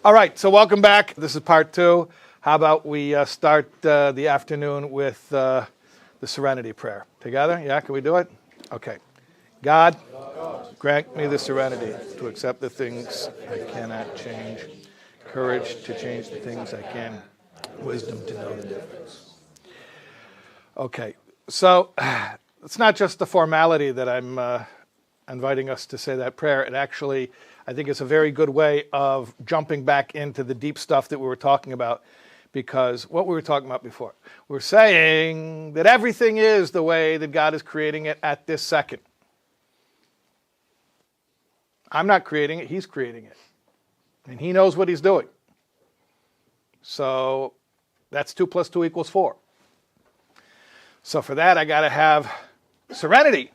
All right, so welcome back. This is part two. How about we start the afternoon with the serenity prayer together? Yeah, can we do it? Okay. God, grant me the serenity to accept the things I cannot change, courage to change the things I can, wisdom to know the difference. Okay, so it's not just the formality that I'm inviting us to say that prayer. It actually, I think it's a very good way of jumping back into the deep stuff that we were talking about, because what we were talking about before, we're saying that everything is the way that God is creating it at this second. I'm not creating it, He's creating it. And He knows what He's doing. So that's 2 + 2 = 4. So for that, I got to have serenity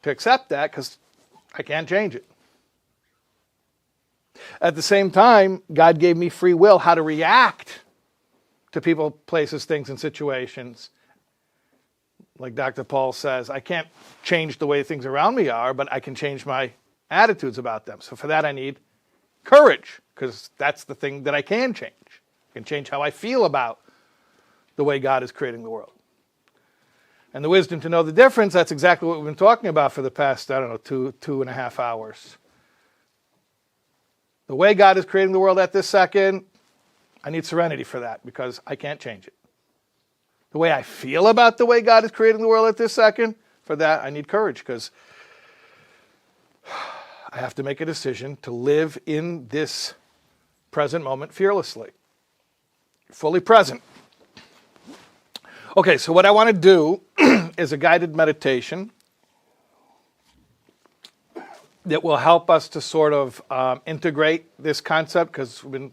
to accept that, because I can't change it. At the same time, God gave me free will how to react to people, places, things, and situations. Like Dr. Paul says, I can't change the way things around me are, but I can change my attitudes about them. So for that, I need courage, because that's the thing that I can change. I can change how I feel about the way God is creating the world. And the wisdom to know the difference, that's exactly what we've been talking about for the past, 2.5 hours. The way God is creating the world at this second, I need serenity for that, because I can't change it. The way I feel about the way God is creating the world at this second, for that I need courage, because I have to make a decision to live in this present moment fearlessly, fully present. Okay, so what I want to do is a guided meditation that will help us to sort of integrate this concept, because we've been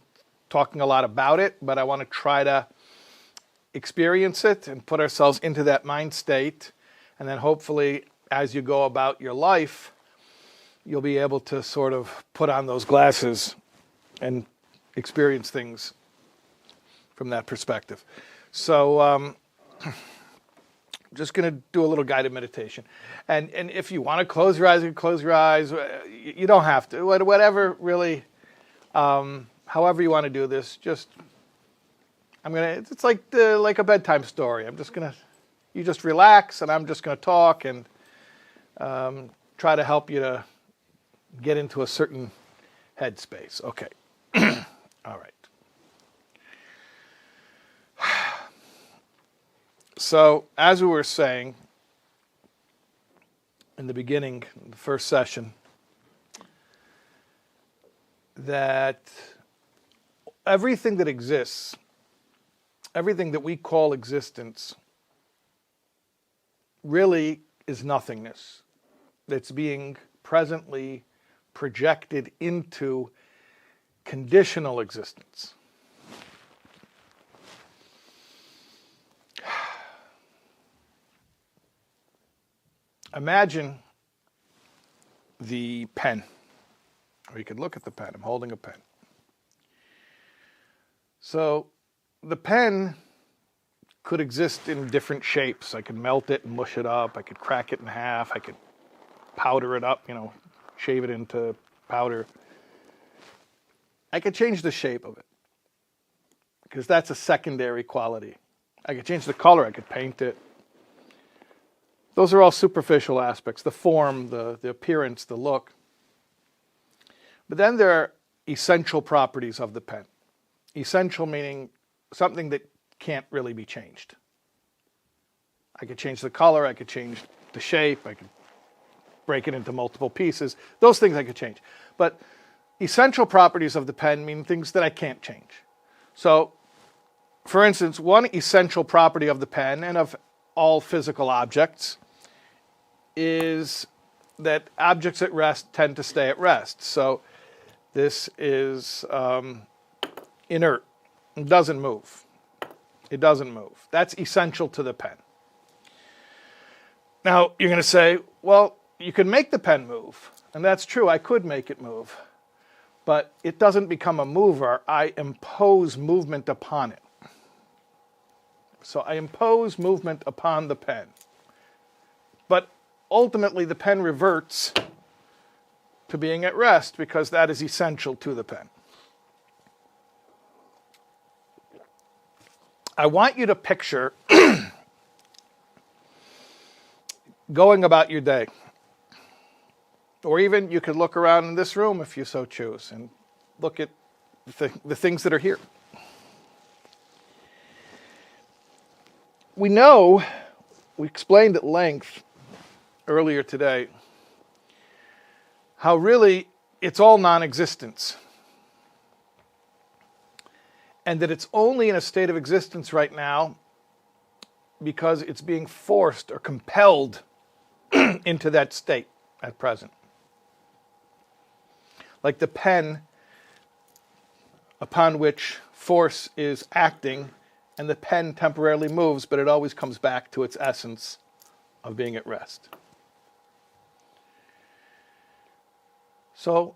talking a lot about it, but I want to try to experience it and put ourselves into that mind state. And then hopefully, as you go about your life, you'll be able to sort of put on those glasses and experience things from that perspective. So I'm just going to do a little guided meditation. And if you want to close your eyes, you can close your eyes. You don't have to. Whatever really, however you want to do this, it's like a bedtime story. You just relax, and I'm just going to talk and try to help you to get into a certain headspace. Okay. All right. So, as we were saying in the beginning, the first session, that everything that exists, everything that we call existence, really is nothingness that's being presently projected into conditional existence. Imagine the pen, or you could look at the pen. I'm holding a pen. So the pen could exist in different shapes. I could melt it and mush it up. I could crack it in half. I could powder it up, shave it into powder. I could change the shape of it, because that's a secondary quality. I could change the color. I could paint it. Those are all superficial aspects, the form, the appearance, the look. But then there are essential properties of the pen. Essential meaning something that can't really be changed. I could change the color, I could change the shape, I could break it into multiple pieces. Those things I could change. But essential properties of the pen mean things that I can't change. So, for instance, one essential property of the pen and of all physical objects is that objects at rest tend to stay at rest. So this is inert. It doesn't move. It doesn't move. That's essential to the pen. Now, you're going to say, well, you can make the pen move. And that's true. I could make it move. But it doesn't become a mover. I impose movement upon it. So I impose movement upon the pen. But ultimately, the pen reverts to being at rest, because that is essential to the pen. I want you to picture going about your day. Or even you could look around in this room if you so choose and look at the things that are here. We know, we explained at length earlier today, how really it's all non-existence. And that it's only in a state of existence right now because it's being forced or compelled into that state at present. Like the pen upon which force is acting, and the pen temporarily moves, but it always comes back to its essence of being at rest. So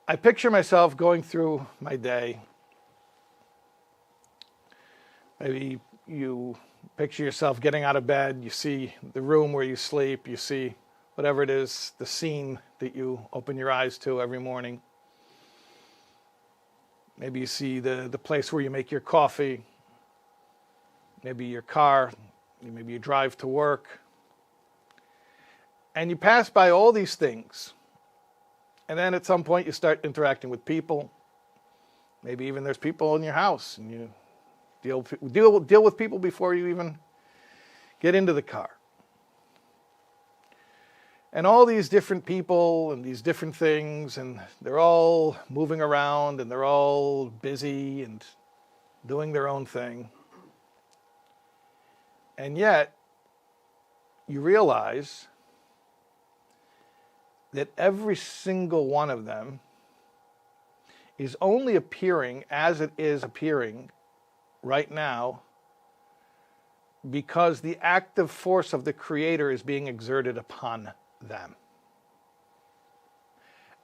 I picture myself going through my day. Maybe you picture yourself getting out of bed, you see the room where you sleep, you see whatever it is, the scene that you open your eyes to every morning. Maybe you see the place where you make your coffee, maybe your car, maybe you drive to work. And you pass by all these things. And then at some point you start interacting with people. Maybe even there's people in your house and you deal with people before you even get into the car. And all these different people and these different things, and they're all moving around and they're all busy and doing their own thing. And yet, you realize that every single one of them is only appearing as it is appearing right now because the active force of the Creator is being exerted upon them.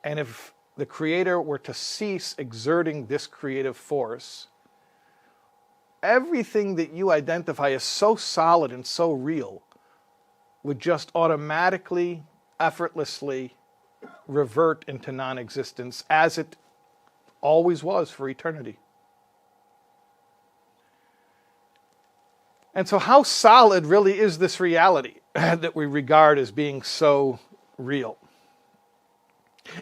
And if the Creator were to cease exerting this creative force, everything that you identify as so solid and so real would just automatically, effortlessly revert into non-existence as it always was for eternity. And so how solid really is this reality that we regard as being so real?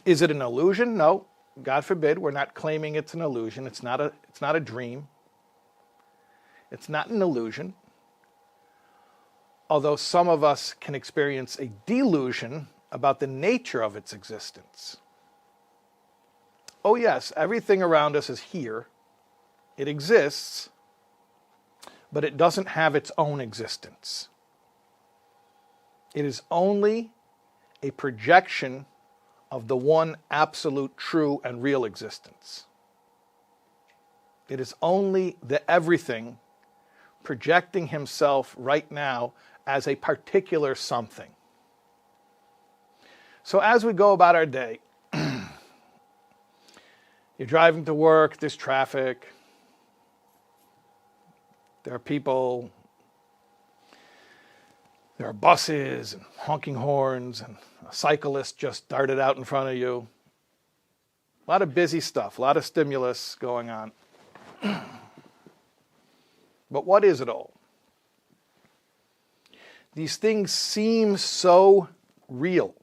Is it an illusion? No, God forbid. We're not claiming it's an illusion. It's not a dream. It's not an illusion. Although some of us can experience a delusion about the nature of its existence. Oh yes, everything around us is here. It exists, but it doesn't have its own existence. It is only a projection of the one absolute, true, and real existence. It is only the everything projecting himself right now as a particular something. So as we go about our day, you're driving to work, there's traffic, there are people, there are buses and honking horns, and a cyclist just darted out in front of you. A lot of busy stuff, a lot of stimulus going on. But what is it all? These things seem so real.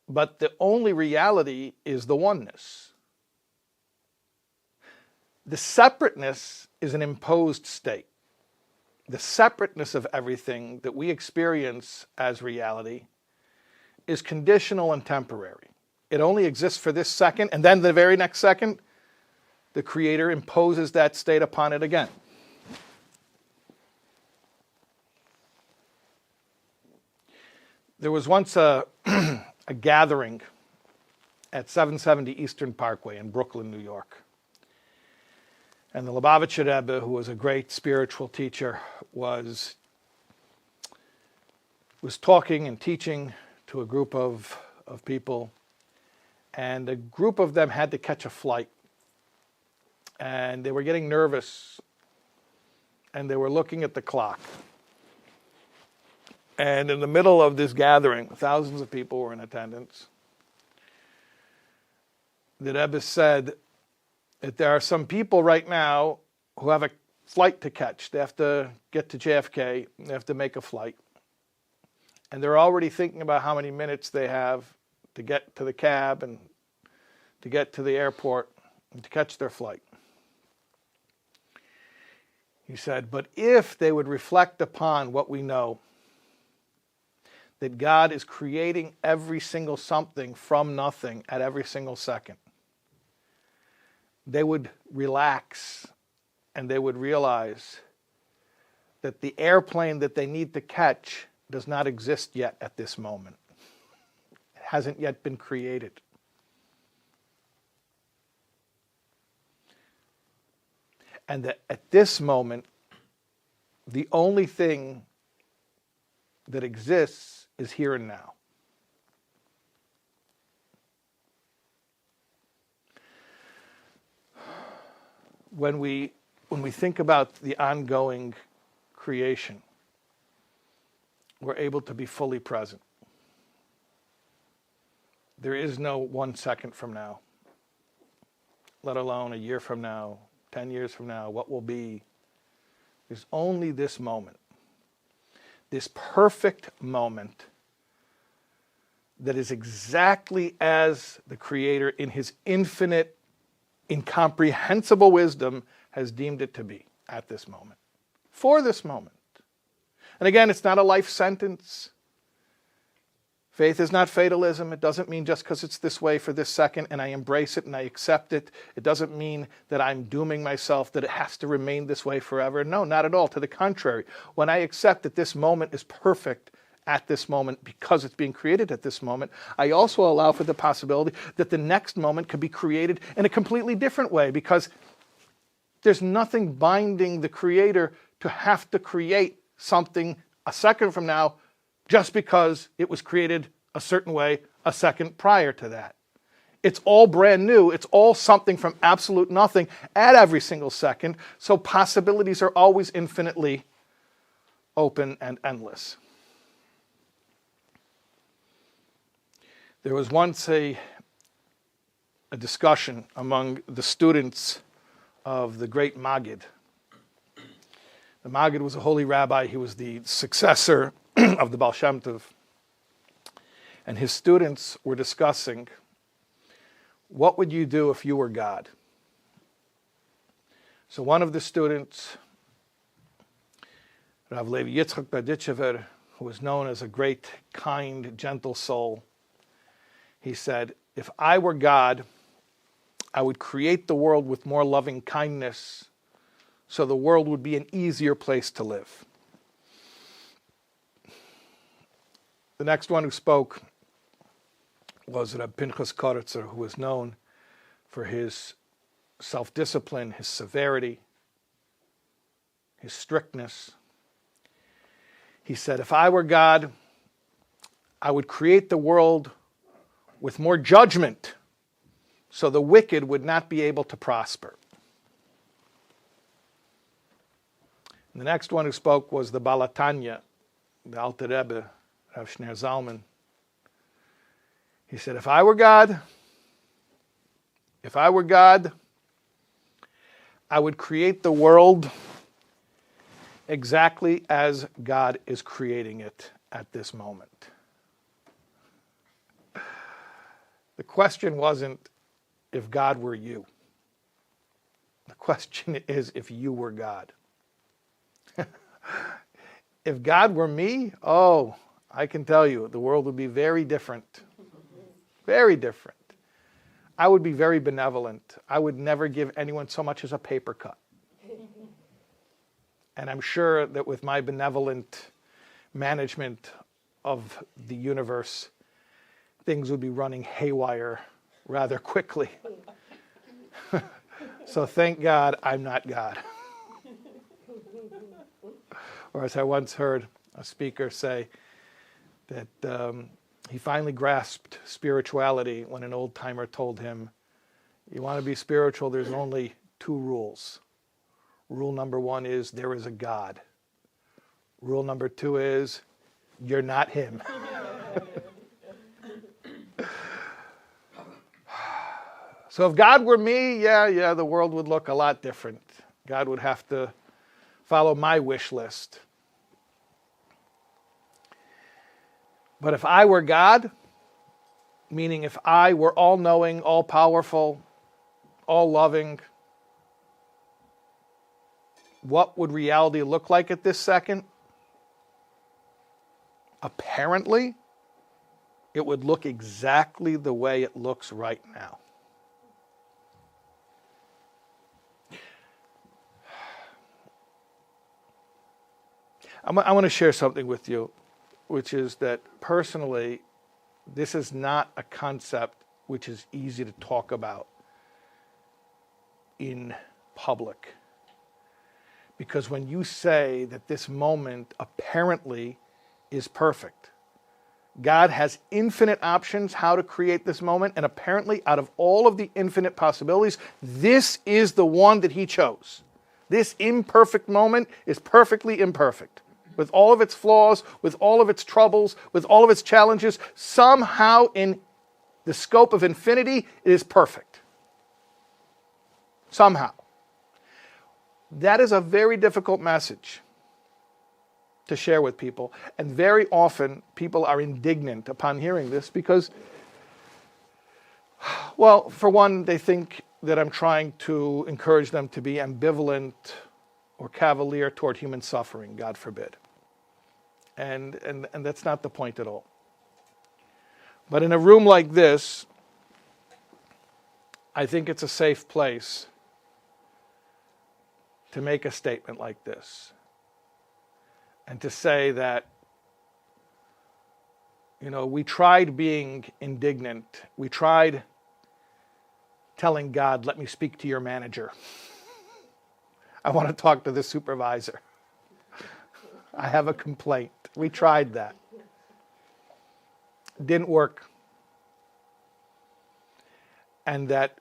But the only reality is the oneness. The separateness is an imposed state. The separateness of everything that we experience as reality is conditional and temporary. It only exists for this second, and then the very next second, the Creator imposes that state upon it again. There was once a gathering at 770 Eastern Parkway in Brooklyn, New York. And the Lubavitcher Rebbe, who was a great spiritual teacher, was talking and teaching to a group of people. And a group of them had to catch a flight. And they were getting nervous. And they were looking at the clock. And in the middle of this gathering, thousands of people were in attendance. The Rebbe said that there are some people right now who have a flight to catch. They have to get to JFK. They have to make a flight. And they're already thinking about how many minutes they have to get to the cab and to get to the airport and to catch their flight. He said, but if they would reflect upon what we know, that God is creating every single something from nothing at every single second, they would relax and they would realize that the airplane that they need to catch does not exist yet at this moment. It hasn't yet been created. And that at this moment, the only thing that exists is here and now. When we think about the ongoing creation, we're able to be fully present. There is no 1 second from now, let alone a year from now, 10 years from now, what will be. There's only this moment, this perfect moment that is exactly as the Creator in His infinite, incomprehensible wisdom has deemed it to be at this moment, for this moment. And again, it's not a life sentence. Faith is not fatalism. It doesn't mean just because it's this way for this second and I embrace it and I accept it, it doesn't mean that I'm dooming myself, that it has to remain this way forever. No, not at all. To the contrary. When I accept that this moment is perfect at this moment because it's being created at this moment, I also allow for the possibility that the next moment could be created in a completely different way, because there's nothing binding the Creator to have to create something a second from now just because it was created a certain way a second prior to that. It's all brand new. It's all something from absolute nothing at every single second. So possibilities are always infinitely open and endless. There was once a discussion among the students of the great Maggid. The Maggid was a holy rabbi. He was the successor of the Baal Shem Tov. And his students were discussing, what would you do if you were God? So one of the students, Rav Levi Yitzchak Berditchever, who was known as a great, kind, gentle soul, he said, if I were God, I would create the world with more loving kindness so the world would be an easier place to live. The next one who spoke was Reb Pinchas Koritzer, who was known for his self-discipline, his severity, his strictness. He said, if I were God, I would create the world with more judgment so the wicked would not be able to prosper. And the next one who spoke was the Balatanya, the Alter Rebbe, Rav Shner Zalman. He said, if I were God, I would create the world exactly as God is creating it at this moment. The question wasn't if God were you. The question is if you were God. If God were me, oh, I can tell you, the world would be very different. Very different. I would be very benevolent. I would never give anyone so much as a paper cut. And I'm sure that with my benevolent management of the universe, things would be running haywire rather quickly. So thank God I'm not God. Or as I once heard a speaker say, that he finally grasped spirituality when an old-timer told him, you want to be spiritual, there's only 2 rules. Rule number 1 is there is a God. Rule number 2 is you're not him. So if God were me, yeah, the world would look a lot different. God would have to follow my wish list. But if I were God, meaning if I were all-knowing, all-powerful, all-loving, what would reality look like at this second? Apparently, it would look exactly the way it looks right now. I want to share something with you, which is that personally, this is not a concept which is easy to talk about in public. Because when you say that this moment apparently is perfect, God has infinite options how to create this moment, and apparently out of all of the infinite possibilities, this is the one that he chose. This imperfect moment is perfectly imperfect. With all of its flaws, with all of its troubles, with all of its challenges, somehow in the scope of infinity, it is perfect. Somehow. That is a very difficult message to share with people. And very often, people are indignant upon hearing this because, well, for one, they think that I'm trying to encourage them to be ambivalent or cavalier toward human suffering, God forbid. And that's not the point at all. But in a room like this, I think it's a safe place to make a statement like this. And to say that, we tried being indignant. We tried telling God, let me speak to your manager. I want to talk to the supervisor. I have a complaint. We tried that. Didn't work. And that,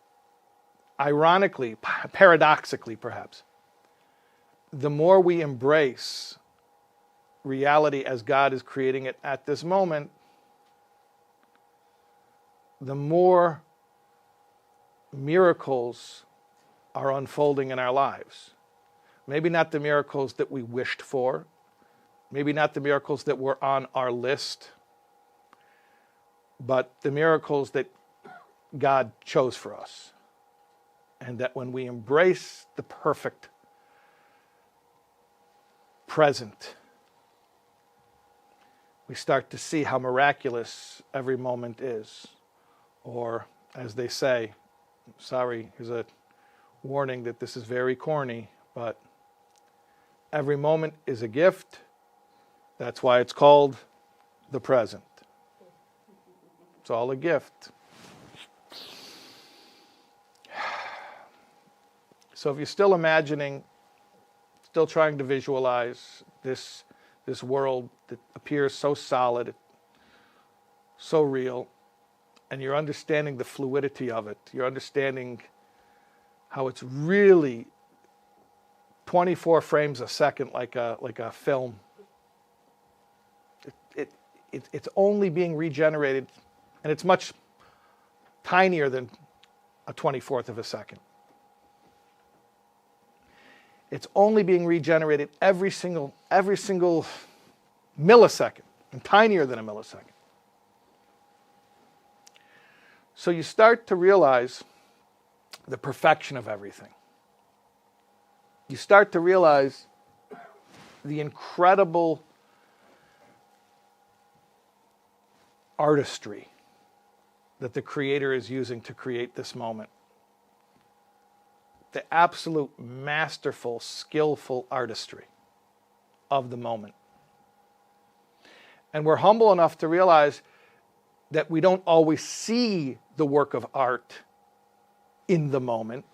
ironically, paradoxically perhaps, the more we embrace reality as God is creating it at this moment, the more miracles are unfolding in our lives. Maybe not the miracles that we wished for, maybe not the miracles that were on our list, but the miracles that God chose for us. And that when we embrace the perfect present, we start to see how miraculous every moment is. Or, as they say, sorry, here's a warning that this is very corny, but every moment is a gift. That's why it's called the present. It's all a gift. So if you're still imagining, still trying to visualize this world that appears so solid, so real, and you're understanding the fluidity of it, you're understanding how it's really 24 frames a second like a film. It's only being regenerated, and it's much tinier than a 24th of a second. It's only being regenerated every single millisecond, and tinier than a millisecond. So you start to realize the perfection of everything. You start to realize the incredible artistry that the Creator is using to create this moment. The absolute masterful, skillful artistry of the moment. And we're humble enough to realize that we don't always see the work of art in the moment.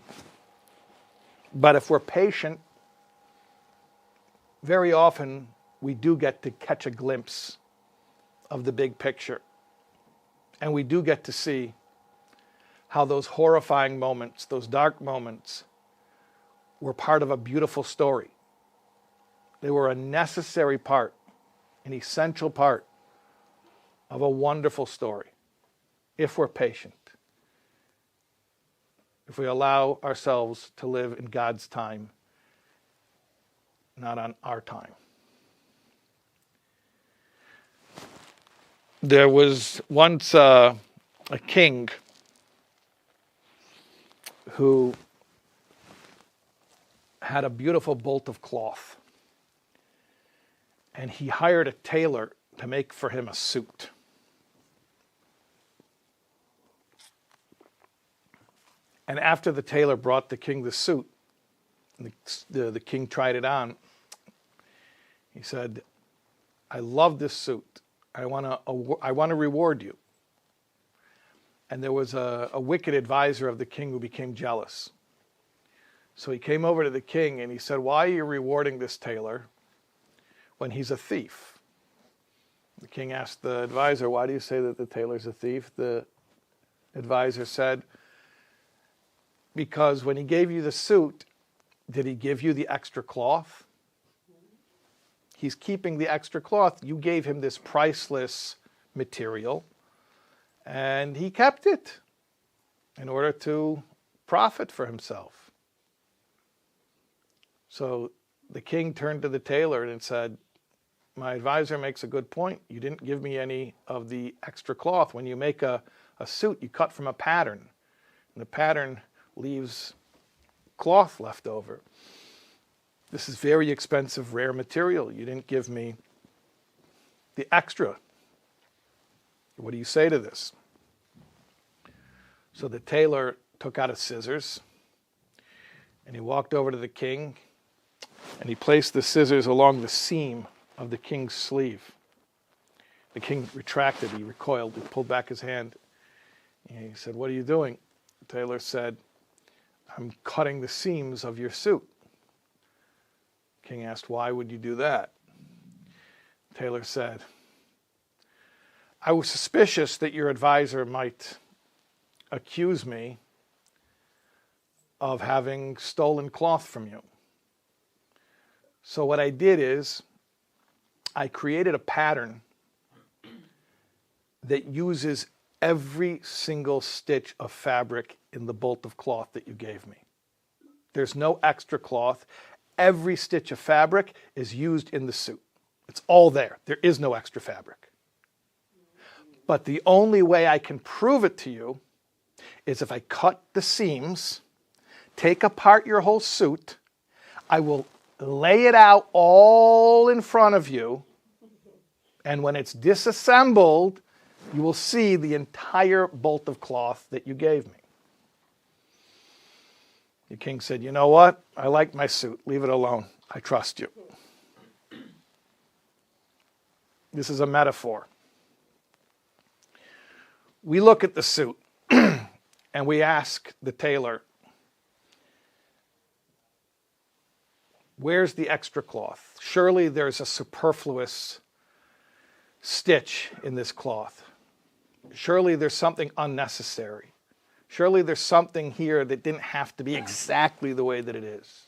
But if we're patient, very often we do get to catch a glimpse of the big picture. And we do get to see how those horrifying moments, those dark moments, were part of a beautiful story. They were a necessary part, an essential part of a wonderful story, if we're patient, if we allow ourselves to live in God's time not on our time. There was once a king who had a beautiful bolt of cloth, and he hired a tailor to make for him a suit. And after the tailor brought the king the suit, the king tried it on. He said, "I love this suit. I want to reward you." And there was a wicked advisor of the king who became jealous. So he came over to the king and he said, "Why are you rewarding this tailor when he's a thief?" The king asked the advisor, "Why do you say that the tailor's a thief?" The advisor said, "Because when he gave you the suit, did he give you the extra cloth? He's keeping the extra cloth. You gave him this priceless material, and he kept it in order to profit for himself." So the king turned to the tailor and said, "My advisor makes a good point. You didn't give me any of the extra cloth. When you make a suit, you cut from a pattern, and the pattern leaves cloth left over. This is very expensive, rare material. You didn't give me the extra. What do you say to this?" So the tailor took out his scissors, and he walked over to the king, and he placed the scissors along the seam of the king's sleeve. The king retracted, he recoiled, he pulled back his hand. And he said, "What are you doing?" The tailor said, "I'm cutting the seams of your suit." The king asked, "Why would you do that?" The tailor said, "I was suspicious that your advisor might accuse me of having stolen cloth from you. So what I did is I created a pattern that uses every single stitch of fabric in the bolt of cloth that you gave me. There's no extra cloth. Every stitch of fabric is used in the suit. It's all there. There is no extra fabric. But the only way I can prove it to you is if I cut the seams, take apart your whole suit, I will lay it out all in front of you, and when it's disassembled, you will see the entire bolt of cloth that you gave me." The king said, "You know what? I like my suit. Leave it alone. I trust you." This is a metaphor. We look at the suit and we ask the tailor, "Where's the extra cloth? Surely there's a superfluous stitch in this cloth. Surely there's something unnecessary. Surely there's something here that didn't have to be exactly the way that it is."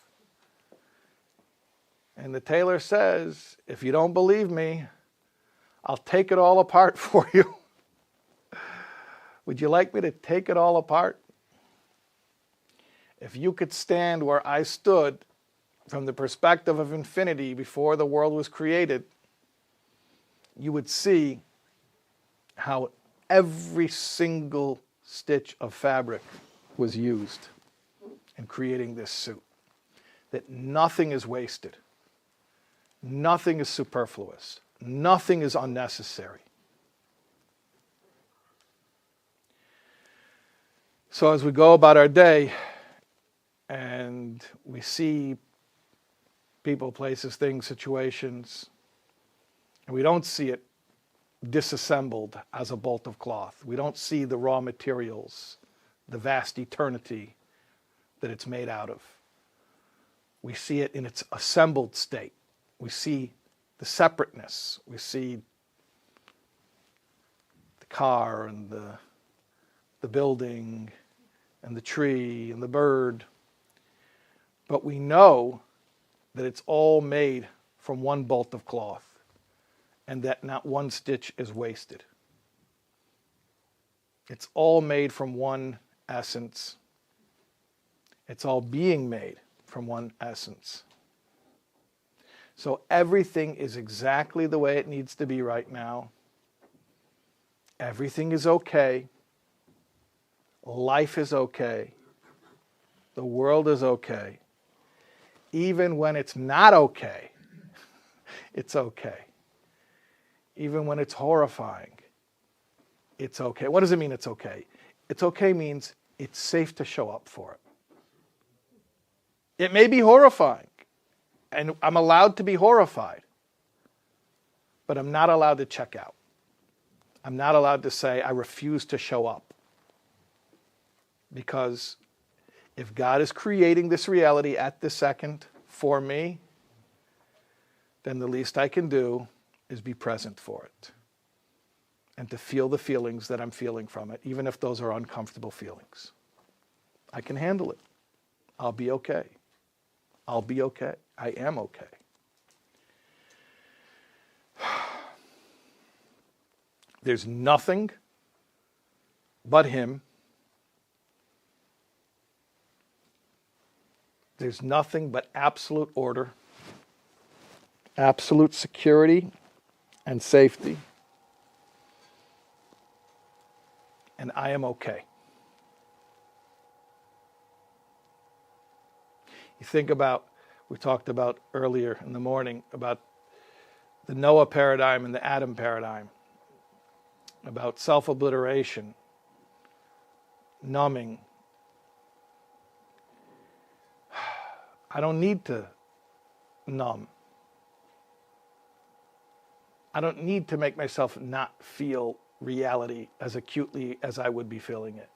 And the tailor says, "If you don't believe me, I'll take it all apart for you." Would you like me to take it all apart? If you could stand where I stood from the perspective of infinity before the world was created, you would see how every single stitch of fabric was used in creating this suit. That nothing is wasted. Nothing is superfluous. Nothing is unnecessary. So as we go about our day and we see people, places, things, situations, and we don't see it disassembled as a bolt of cloth. We don't see the raw materials, the vast eternity that it's made out of. We see it in its assembled state. We see the separateness. We see the car and the building and the tree and the bird. But we know that it's all made from one bolt of cloth, and that not one stitch is wasted. It's all made from one essence. It's all being made from one essence. So everything is exactly the way it needs to be right now. Everything is okay. Life is okay. The world is okay. Even when it's not okay, it's okay. Even when it's horrifying, it's okay. What does it mean it's okay? It's okay means it's safe to show up for it. It may be horrifying, and I'm allowed to be horrified, but I'm not allowed to check out. I'm not allowed to say, I refuse to show up. Because if God is creating this reality at this second for me, then the least I can do is be present for it. And to feel the feelings that I'm feeling from it, even if those are uncomfortable feelings. I can handle it. I'll be okay. I'll be okay. I am okay. There's nothing but Him. There's nothing but absolute order, absolute security and safety. And I am okay. You think about, we talked about earlier in the morning, about the Noah paradigm and the Adam paradigm, about self-obliteration, numbing. I don't need to numb. I don't need to make myself not feel reality as acutely as I would be feeling it.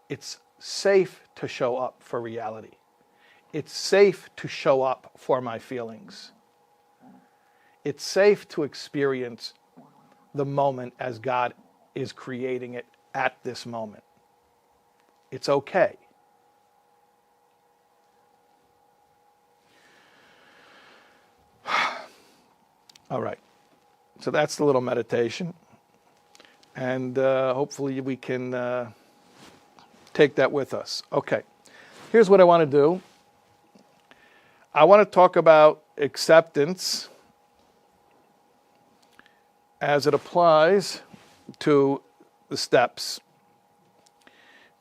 It's safe to show up for reality. It's safe to show up for my feelings. It's safe to experience the moment as God is creating it at this moment. It's okay. All right. So that's the little meditation. And hopefully we can take that with us. Okay. Here's what I want to do. I want to talk about acceptance as it applies to the steps.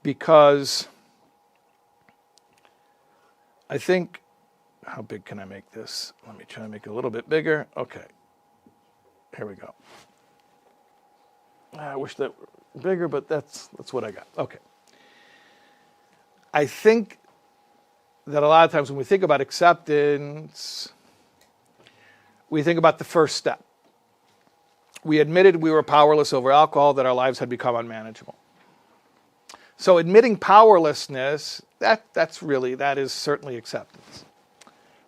Because I think, how big can I make this? Let me try to make it a little bit bigger. Okay. Here we go. I wish that were bigger, but that's what I got. Okay. I think that a lot of times when we think about acceptance, we think about the first step. We admitted we were powerless over alcohol, that our lives had become unmanageable. So admitting powerlessness, that is certainly acceptance.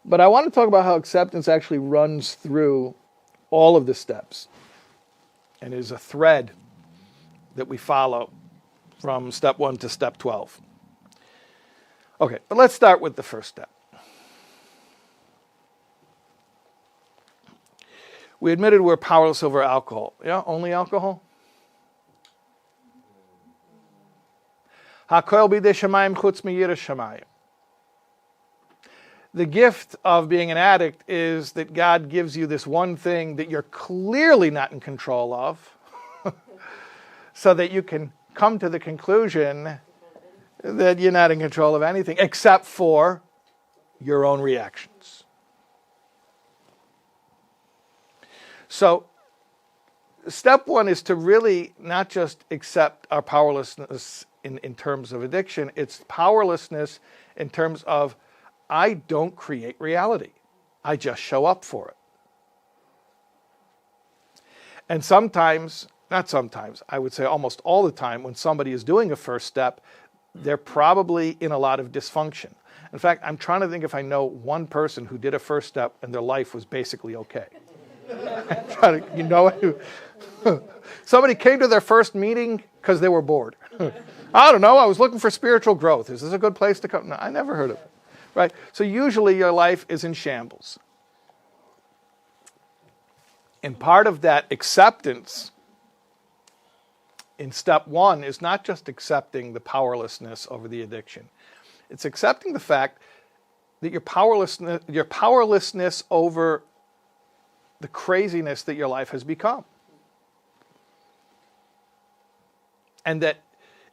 But I want to talk about how acceptance actually runs through all of the steps and is a thread that we follow from step 1 to step 12. Okay, but let's start with the first step. We admitted we're powerless over alcohol. Yeah, only alcohol? Hakol bidei shamayim chutz miyiras shamayim. The gift of being an addict is that God gives you this one thing that you're clearly not in control of, so that you can come to the conclusion that you're not in control of anything except for your own reactions. So, step 1 is to really not just accept our powerlessness in terms of addiction, it's powerlessness in terms of I don't create reality. I just show up for it. And sometimes, not sometimes, I would say almost all the time, when somebody is doing a first step, they're probably in a lot of dysfunction. In fact, I'm trying to think if I know one person who did a first step and their life was basically okay. You know, somebody came to their first meeting because they were bored. I don't know, I was looking for spiritual growth. Is this a good place to come? No, I never heard of it. Right? So usually your life is in shambles. And part of that acceptance in step 1 is not just accepting the powerlessness over the addiction. It's accepting the fact that your powerlessness over the craziness that your life has become. And that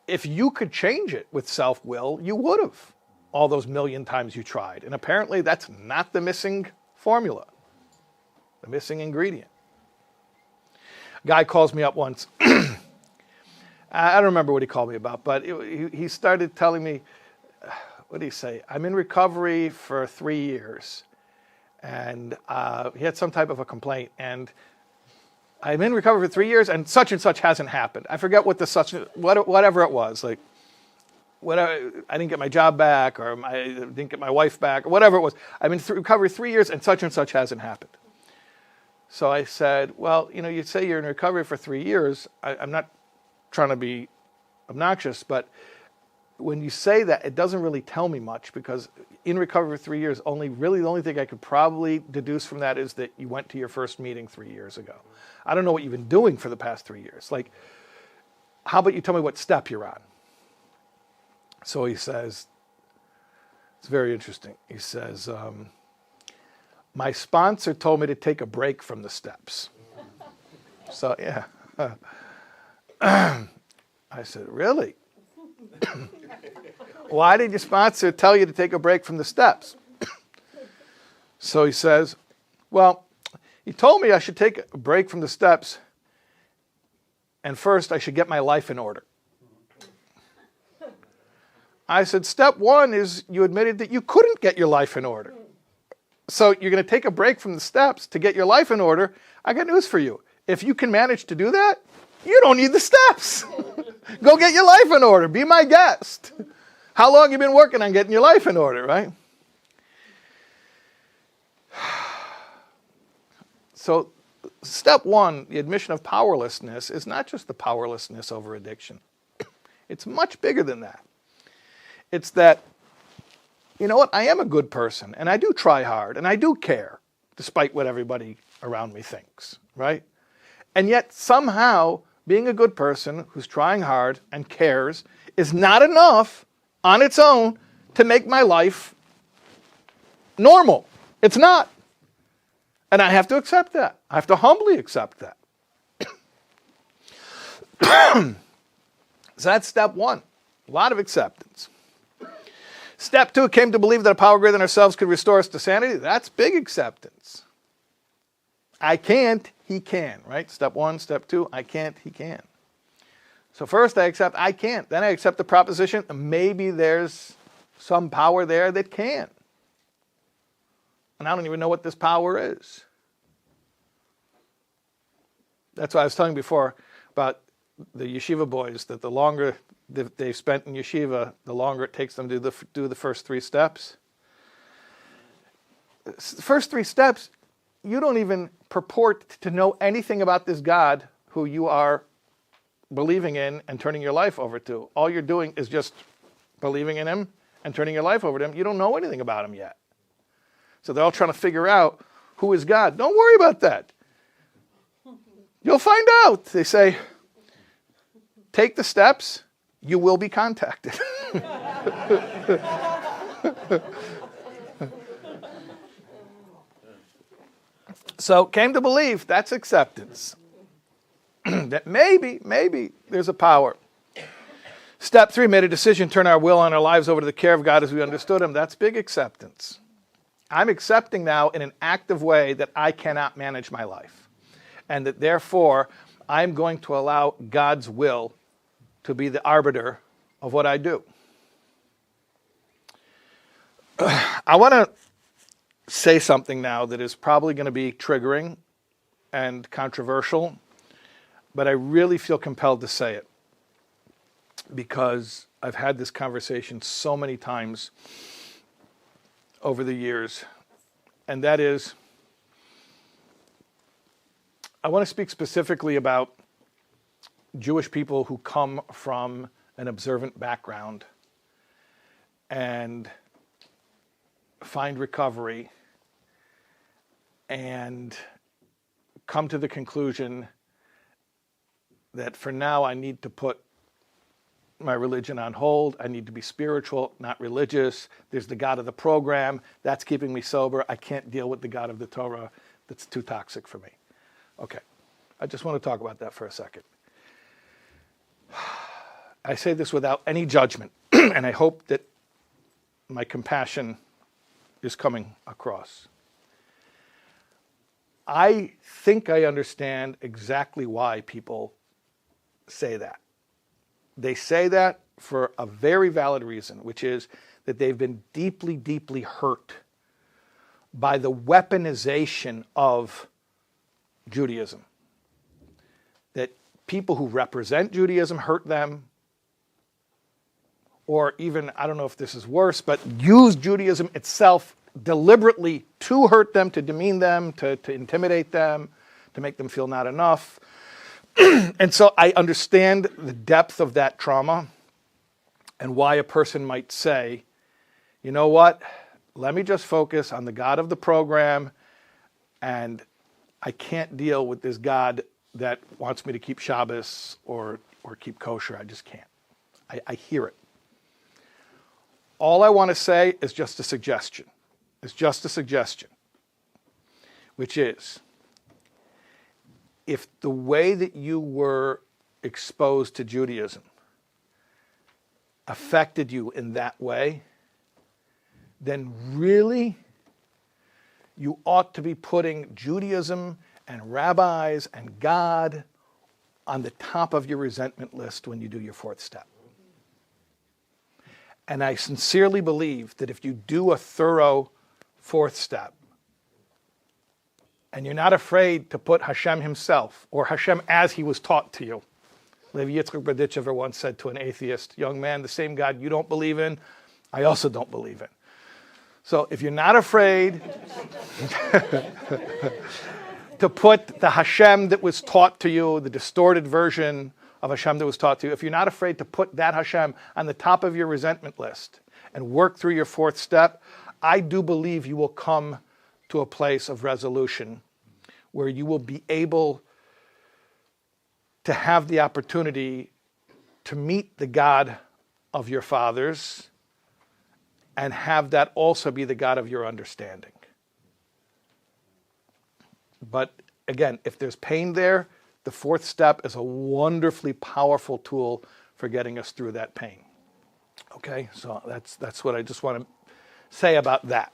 if you could change it with self-will, you would have all those million times you tried. And apparently that's not the missing formula, the missing ingredient. A guy calls me up once. I don't remember what he called me about, but he started telling me, what did he say? I'm in recovery for 3 years. And he had some type of a complaint. And I'm in recovery for 3 years, and such hasn't happened. I forget what whatever it was. Like, whatever, I didn't get my job back, or I didn't get my wife back, or whatever it was. I'm in recovery 3 years, and such hasn't happened. So I said, well, you say you're in recovery for 3 years. I'm not trying to be obnoxious, but when you say that, it doesn't really tell me much, because in recovery for 3 years, the only thing I could probably deduce from that is that you went to your first meeting 3 years ago. I don't know what you've been doing for the past 3 years. Like, how about you tell me what step you're on? So he says, it's very interesting. He says, my sponsor told me to take a break from the steps. So, yeah. I said, really? Why did your sponsor tell you to take a break from the steps? So he says, well, he told me I should take a break from the steps, and first I should get my life in order. I said, step one is you admitted that you couldn't get your life in order. So you're going to take a break from the steps to get your life in order. I got news for you. If you can manage to do that, you don't need the steps. Go get your life in order. Be my guest. How long have you been working on getting your life in order, right? So step one, the admission of powerlessness, is not just the powerlessness over addiction. It's much bigger than that. It's that, you know what, I am a good person, and I do try hard, and I do care, despite what everybody around me thinks, right? And yet somehow being a good person who's trying hard and cares is not enough on its own to make my life normal. It's not. And I have to accept that. I have to humbly accept that. So that's step one. A lot of acceptance. Step two, came to believe that a power greater than ourselves could restore us to sanity. That's big acceptance. I can't, he can, right? Step one, step two, I can't, he can. So first I accept I can't. Then I accept the proposition, maybe there's some power there that can. And I don't even know what this power is. That's why I was telling you before about the yeshiva boys, that the longer they've spent in yeshiva, the longer it takes them to do the first 3 steps. The first 3 steps, you don't even purport to know anything about this God who you are believing in and turning your life over to. All you're doing is just believing in him and turning your life over to him. You don't know anything about him yet. So they're all trying to figure out who is God. Don't worry about that. You'll find out. They say, take the steps, you will be contacted. So came to believe, that's acceptance. That maybe there's a power. Step 3, made a decision, turn our will and our lives over to the care of God as we understood him. That's big acceptance. I'm accepting now in an active way that I cannot manage my life. And that therefore, I'm going to allow God's will to be the arbiter of what I do. I want to say something now that is probably going to be triggering and controversial, but I really feel compelled to say it because I've had this conversation so many times over the years, and that is, I want to speak specifically about Jewish people who come from an observant background and find recovery and come to the conclusion that for now I need to put my religion on hold. I need to be spiritual, not religious. There's the God of the program. That's keeping me sober. I can't deal with the God of the Torah. That's too toxic for me. Okay. I just want to talk about that for a second. I say this without any judgment, and I hope that my compassion is coming across. I think I understand exactly why people say that. They say that for a very valid reason, which is that they've been deeply, deeply hurt by the weaponization of Judaism. That people who represent Judaism hurt them, or even, I don't know if this is worse, but use Judaism itself deliberately to hurt them, to demean them, to intimidate them, to make them feel not enough. And so I understand the depth of that trauma and why a person might say, you know what, let me just focus on the God of the program, and I can't deal with this God that wants me to keep Shabbos or keep kosher. I just can't. I hear it. All I want to say is just a suggestion. It's just a suggestion, which is, if the way that you were exposed to Judaism affected you in that way, then really you ought to be putting Judaism and rabbis and God on the top of your resentment list when you do your fourth step. And I sincerely believe that if you do a thorough fourth step, and you're not afraid to put Hashem himself, or Hashem as he was taught to you. Levi Yitzchak Berditchever once said to an atheist, young man, the same God you don't believe in, I also don't believe in. So if you're not afraid to put the Hashem that was taught to you, the distorted version of Hashem that was taught to you, if you're not afraid to put that Hashem on the top of your resentment list and work through your fourth step, I do believe you will come to a place of resolution where you will be able to have the opportunity to meet the God of your fathers and have that also be the God of your understanding. But again, if there's pain there, the fourth step is a wonderfully powerful tool for getting us through that pain. Okay, so that's what I just want to say about that.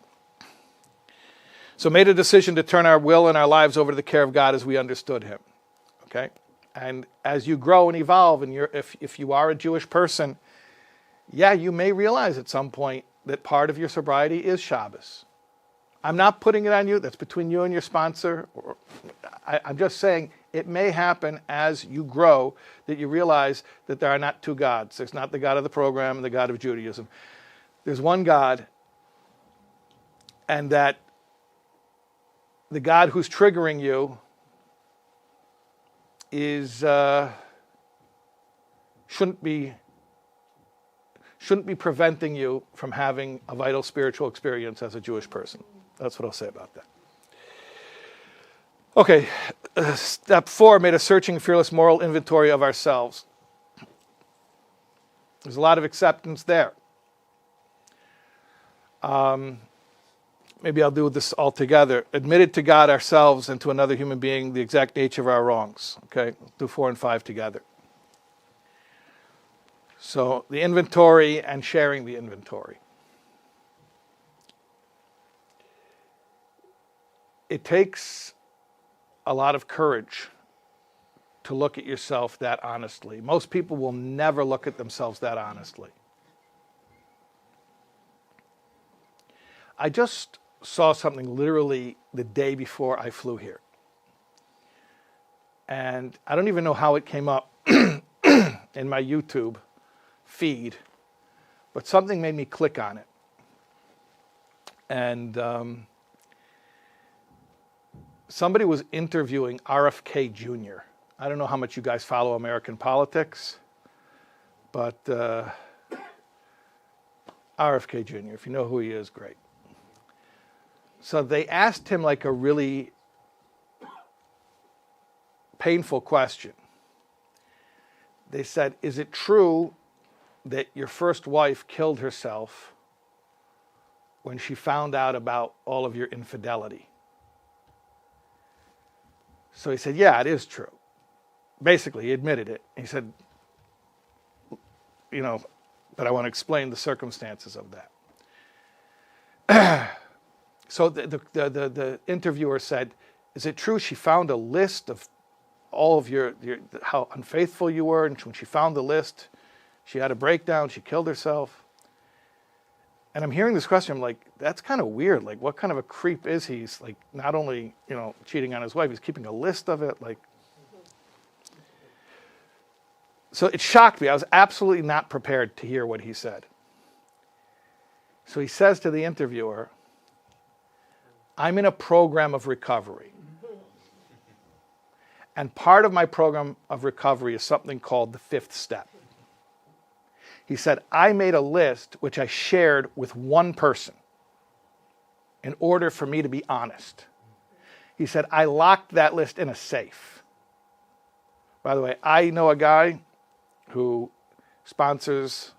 So made a decision to turn our will and our lives over to the care of God as we understood him. Okay? And as you grow and evolve, and if you are a Jewish person, yeah, you may realize at some point that part of your sobriety is Shabbos. I'm not putting it on you. That's between you and your sponsor. I'm just saying it may happen as you grow that you realize that there are not two gods. There's not the God of the program and the God of Judaism. There's one God, and that the God who's triggering you is shouldn't be preventing you from having a vital spiritual experience as a Jewish person. That's what I'll say about that. Okay, step 4, made a searching, fearless moral inventory of ourselves. There's a lot of acceptance there. Maybe I'll do this all together. Admitted to God, ourselves, and to another human being the exact nature of our wrongs. Okay, do 4 and 5 together. So the inventory and sharing the inventory. It takes a lot of courage to look at yourself that honestly. Most people will never look at themselves that honestly. I just saw something literally the day before I flew here. And I don't even know how it came up in my YouTube feed, but something made me click on it. And somebody was interviewing RFK Jr. I don't know how much you guys follow American politics, but RFK Jr., if you know who he is, great. So they asked him like a really painful question. They said, is it true that your first wife killed herself when she found out about all of your infidelity. So he said, yeah, it is true. Basically, he admitted it. He said, but I want to explain the circumstances of that. So the interviewer said, is it true she found a list of all of how unfaithful you were, and when she found the list, she had a breakdown, she killed herself? And I'm hearing this question, I'm like, that's kind of weird. Like, what kind of a creep is he? He's like, not only, cheating on his wife, he's keeping a list of it. Like, so it shocked me. I was absolutely not prepared to hear what he said. So he says to the interviewer, I'm in a program of recovery. And part of my program of recovery is something called the 5th step. He said, I made a list which I shared with one person in order for me to be honest. He said, I locked that list in a safe. By the way, I know a guy who sponsors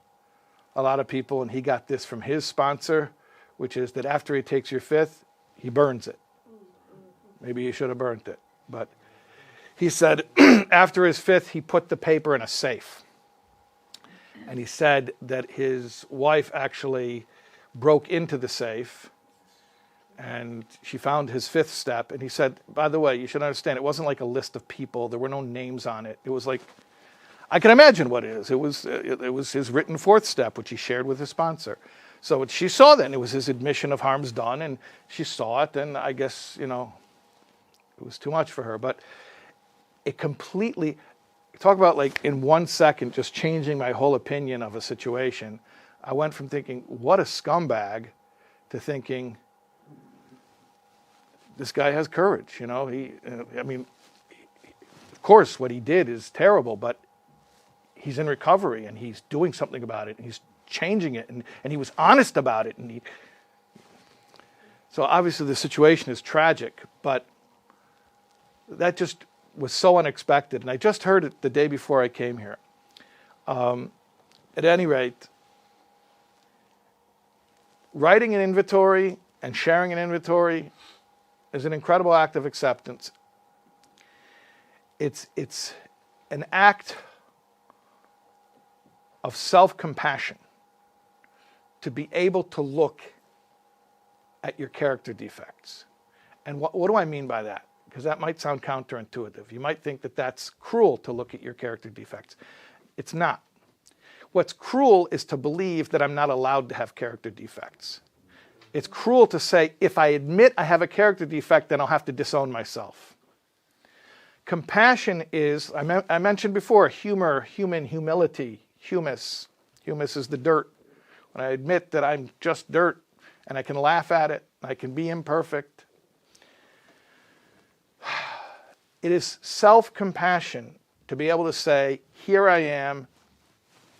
a lot of people, and he got this from his sponsor, which is that after he takes your 5th, he burns it. Maybe he should have burnt it. But he said after his 5th, he put the paper in a safe. And he said that his wife actually broke into the safe and she found his 5th step. And he said, by the way, you should understand, it wasn't like a list of people. There were no names on it. It was like, I can imagine what it is. It was his written 4th step, which he shared with his sponsor. So she saw that, and it was his admission of harms done, and she saw it, and I guess, it was too much for her. But it completely, talk about like in 1 second just changing my whole opinion of a situation. I went from thinking, what a scumbag, to thinking, this guy has courage. Of course, what he did is terrible, but he's in recovery and he's doing something about it and he's changing it and he was honest about it. So obviously the situation is tragic, but that just was so unexpected. And I just heard it the day before I came here. At any rate, writing an inventory and sharing an inventory is an incredible act of acceptance. It's an act of self-compassion to be able to look at your character defects. And what do I mean by that? Because that might sound counterintuitive. You might think that that's cruel to look at your character defects. It's not. What's cruel is to believe that I'm not allowed to have character defects. It's cruel to say, if I admit I have a character defect, then I'll have to disown myself. Compassion is, I mentioned before, humor, human, humility, humus. Humus is the dirt. When I admit that I'm just dirt and I can laugh at it, I can be imperfect. It is self-compassion to be able to say, here I am,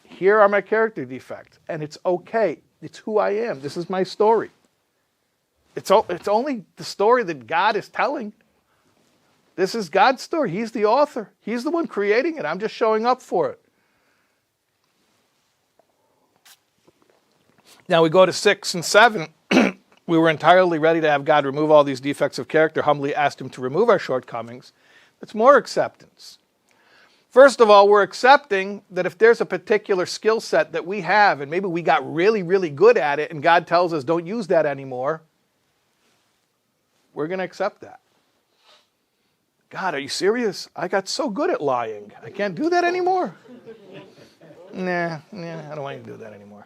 here are my character defects, and it's okay. It's who I am. This is my story. It's only the story that God is telling. This is God's story. He's the author. He's the one creating it. I'm just showing up for it. Now we go to 6 and 7. We were entirely ready to have God remove all these defects of character, humbly asked him to remove our shortcomings. It's more acceptance. First of all, we're accepting that if there's a particular skill set that we have, and maybe we got really, really good at it, and God tells us don't use that anymore, we're going to accept that. God, are you serious? I got so good at lying. I can't do that anymore. Nah, I don't want you to do that anymore.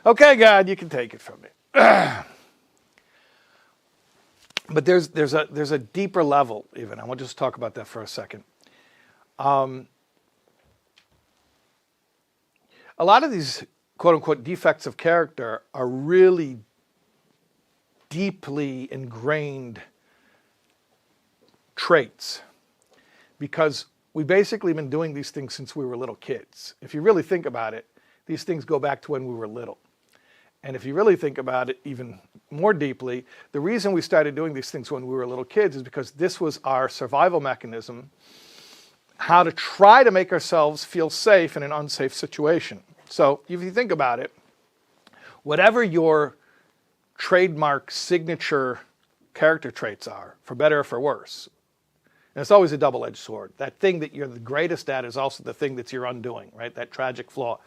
Okay, God, you can take it from me. But there's a deeper level even. I want to just talk about that for a second. A lot of these quote-unquote defects of character are really deeply ingrained traits because we've basically been doing these things since we were little kids. If you really think about it, these things go back to when we were little. And if you really think about it even more deeply, the reason we started doing these things when we were little kids is because this was our survival mechanism, how to try to make ourselves feel safe in an unsafe situation. So if you think about it, whatever your trademark signature character traits are, for better or for worse, and it's always a double-edged sword. That thing that you're the greatest at is also the thing that's your undoing, right? That tragic flaw.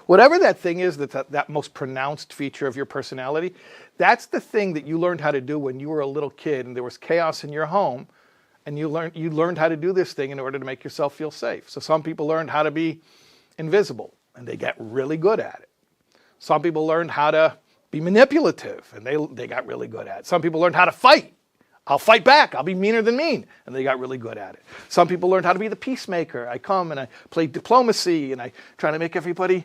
Whatever that thing is, that most pronounced feature of your personality, that's the thing that you learned how to do when you were a little kid and there was chaos in your home, and you learned how to do this thing in order to make yourself feel safe. So some people learned how to be invisible, and they get really good at it. Some people learned how to be manipulative, and they got really good at it. Some people learned how to fight. I'll fight back. I'll be meaner than mean. And they got really good at it. Some people learned how to be the peacemaker. I come and I play diplomacy and I try to make everybody,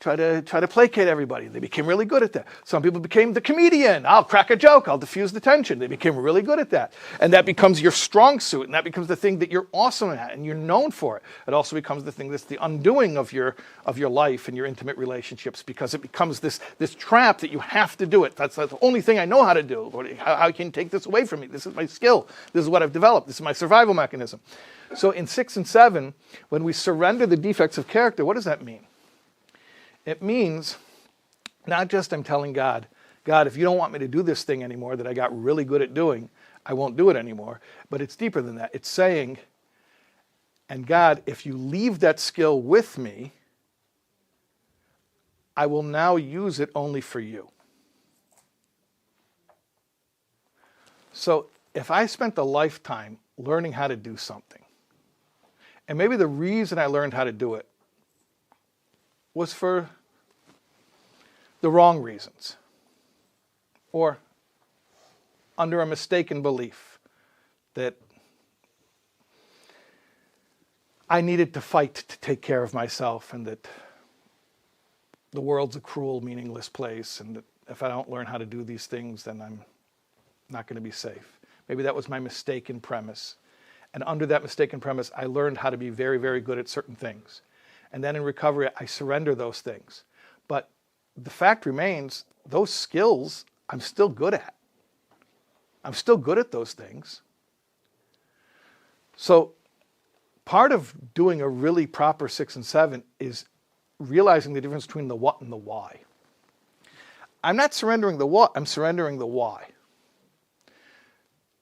try to placate everybody. They became really good at that. Some people became the comedian. I'll crack a joke. I'll diffuse the tension. They became really good at that. And that becomes your strong suit. And that becomes the thing that you're awesome at and you're known for it. It also becomes the thing that's the undoing of your life and your intimate relationships, because it becomes this trap that you have to do it. That's the only thing I know how to do. How can you take this away from me? This is my skill. This is what I've developed. This is my survival mechanism. So in 6 and 7, when we surrender the defects of character, what does that mean? It means not just I'm telling God, if you don't want me to do this thing anymore that I got really good at doing, I won't do it anymore. But it's deeper than that. It's saying, and God, if you leave that skill with me, I will now use it only for you. So if I spent a lifetime learning how to do something, and maybe the reason I learned how to do it was for the wrong reasons, or under a mistaken belief that I needed to fight to take care of myself, and that the world's a cruel, meaningless place, and that if I don't learn how to do these things, then I'm not going to be safe. Maybe that was my mistaken premise. And under that mistaken premise, I learned how to be very, very good at certain things. And then in recovery, I surrender those things. But the fact remains, those skills I'm still good at. I'm still good at those things. So part of doing a really proper 6 and 7 is realizing the difference between the what and the why. I'm not surrendering the what, I'm surrendering the why.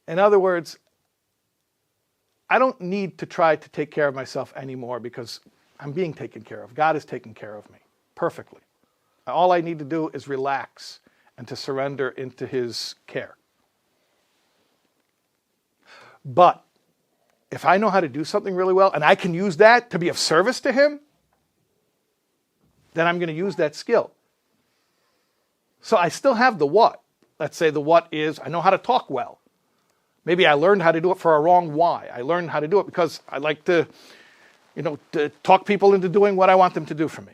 In other words, I don't need to try to take care of myself anymore because I'm being taken care of. God is taking care of me perfectly. All I need to do is relax and to surrender into his care. But if I know how to do something really well and I can use that to be of service to him, then I'm going to use that skill. So I still have the what. Let's say the what is I know how to talk well. Maybe I learned how to do it for a wrong why. I learned how to do it because I like to talk people into doing what I want them to do for me.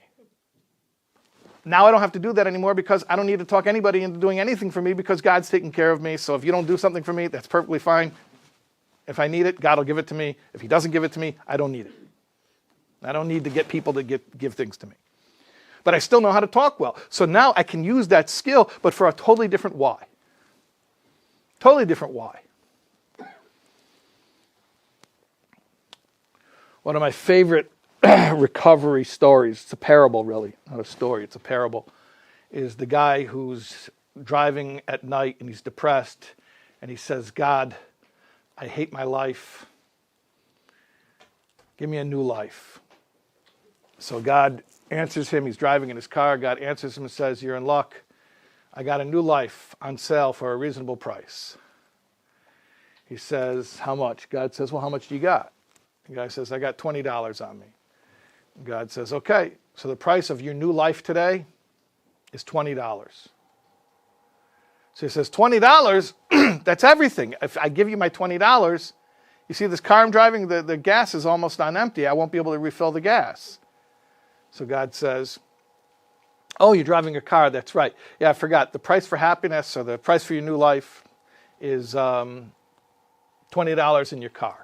Now I don't have to do that anymore because I don't need to talk anybody into doing anything for me because God's taking care of me. So if you don't do something for me, that's perfectly fine. If I need it, God will give it to me. If he doesn't give it to me, I don't need it. I don't need to get people to give things to me. But I still know how to talk well. So now I can use that skill, but for a totally different why. Totally different why. One of my favorite recovery stories, it's a parable really, not a story, it's a parable, is the guy who's driving at night and he's depressed and he says, God, I hate my life. Give me a new life. So God answers him, he's driving in his car, God answers him and says, you're in luck. I got a new life on sale for a reasonable price. He says, how much? God says, well, how much do you got? The guy says, I got $20 on me. God says, okay, so the price of your new life today is $20. So he says, $20, that's everything. If I give you my $20, you see this car I'm driving, the gas is almost on empty. I won't be able to refill the gas. So God says, oh, you're driving a car, that's right. Yeah, I forgot. The price for happiness or the price for your new life is $20 in your car.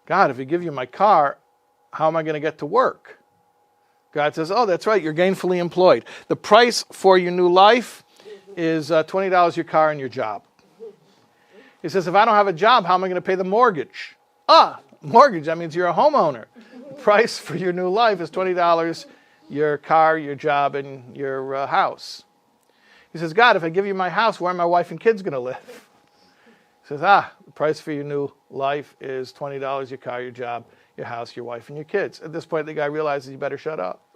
God, if I give you my car, how am I going to get to work? God says, oh, that's right, you're gainfully employed. The price for your new life is $20 your car and your job. He says, if I don't have a job, how am I going to pay the mortgage? Mortgage, that means you're a homeowner. The price for your new life is $20, your car, your job, and your house. He says, God, if I give you my house, where are my wife and kids going to live? He says, the price for your new life is $20, your car, your job, your house, your wife, and your kids. At this point, the guy realizes he better shut up.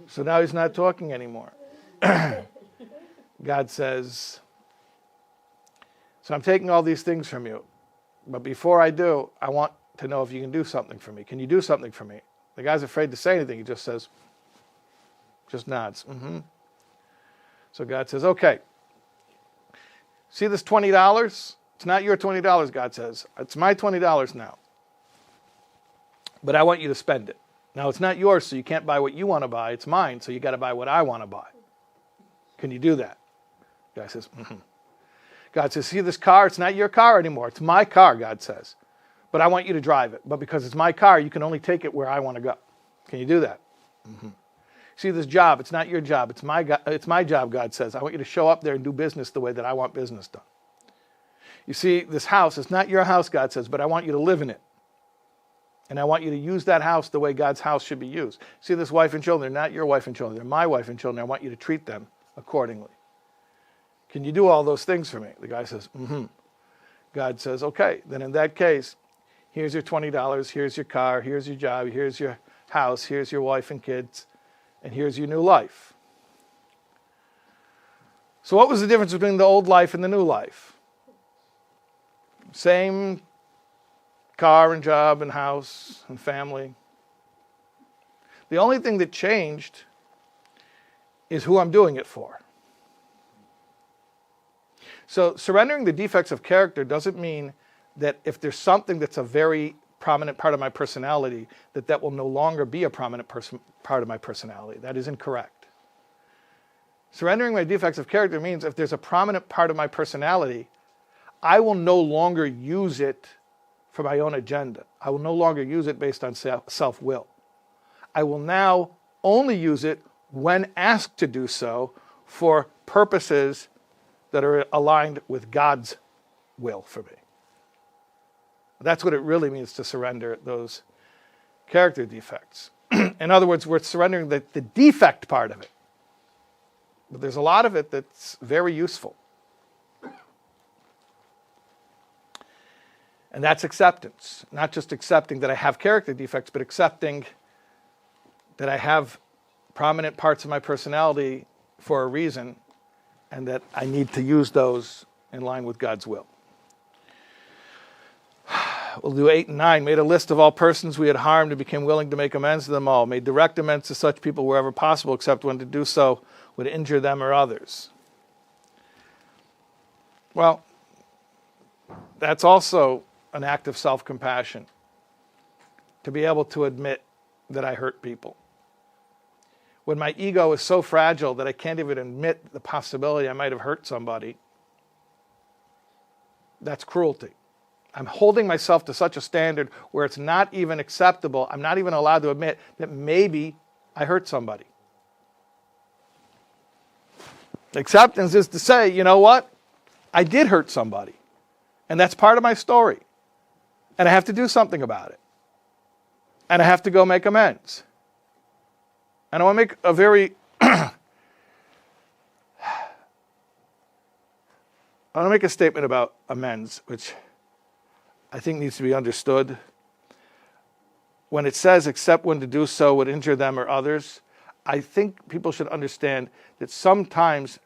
So now he's not talking anymore. God says, so I'm taking all these things from you. But before I do, I want to know if you can do something for me. Can you do something for me? The guy's afraid to say anything. He just says, just nods. So God says, okay. See this $20? It's not your $20, God says. It's my $20 now. But I want you to spend it. Now, it's not yours, so you can't buy what you want to buy. It's mine, so you got to buy what I want to buy. Can you do that? Guy says, God says, see this car? It's not your car anymore. It's my car, God says. But I want you to drive it. But because it's my car, you can only take it where I want to go. Can you do that? See this job? It's not your job. It's my job, God says. I want you to show up there and do business the way that I want business done. You see this house? It's not your house, God says, but I want you to live in it. And I want you to use that house the way God's house should be used. See this wife and children? They're not your wife and children. They're my wife and children. I want you to treat them accordingly. Can you do all those things for me? The guy says, God says, okay. Then in that case, here's your $20. Here's your car. Here's your job. Here's your house. Here's your wife and kids. And here's your new life. So what was the difference between the old life and the new life? Same car and job and house and family. The only thing that changed is who I'm doing it for. So surrendering the defects of character doesn't mean that if there's something that's a very prominent part of my personality, that will no longer be a prominent part of my personality. That is incorrect. Surrendering my defects of character means if there's a prominent part of my personality, I will no longer use it for my own agenda. I will no longer use it based on self-will. I will now only use it when asked to do so for purposes that are aligned with God's will for me. That's what it really means to surrender those character defects. In other words, we're surrendering the defect part of it. But there's a lot of it that's very useful. And that's acceptance. Not just accepting that I have character defects, but accepting that I have prominent parts of my personality for a reason, and that I need to use those in line with God's will. We'll do 8 and 9. Made a list of all persons we had harmed and became willing to make amends to them all. Made direct amends to such people wherever possible, except when to do so would injure them or others. Well, that's also an act of self-compassion, to be able to admit that I hurt people. When my ego is so fragile that I can't even admit the possibility I might have hurt somebody, that's cruelty. I'm holding myself to such a standard where it's not even acceptable. I'm not even allowed to admit that maybe I hurt somebody. Acceptance is to say, you know what? I did hurt somebody. And that's part of my story. And I have to do something about it. And I have to go make amends. And I want to make a very I want to make a statement about amends, which I think needs to be understood. When it says, except when to do so would injure them or others, I think people should understand that sometimes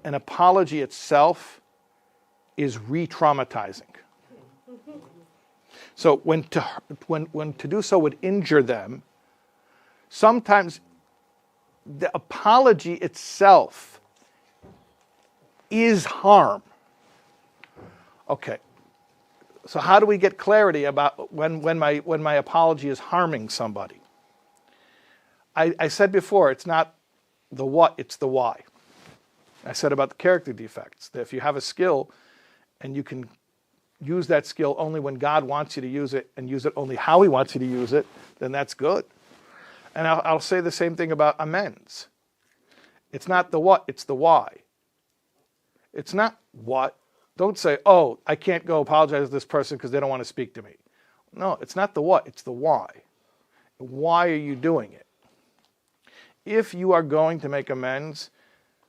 an apology itself is re-traumatizing. So when to do so would injure them, sometimes the apology itself is harm. Okay. So how do we get clarity about when my apology is harming somebody? I said before, it's not the what, it's the why. I said about the character defects, that if you have a skill and you can use that skill only when God wants you to use it and use it only how he wants you to use it, then that's good. And I'll say the same thing about amends. It's not the what, it's the why. It's not what. Don't say, oh, I can't go apologize to this person because they don't want to speak to me. No, it's not the what, it's the why. Why are you doing it? If you are going to make amends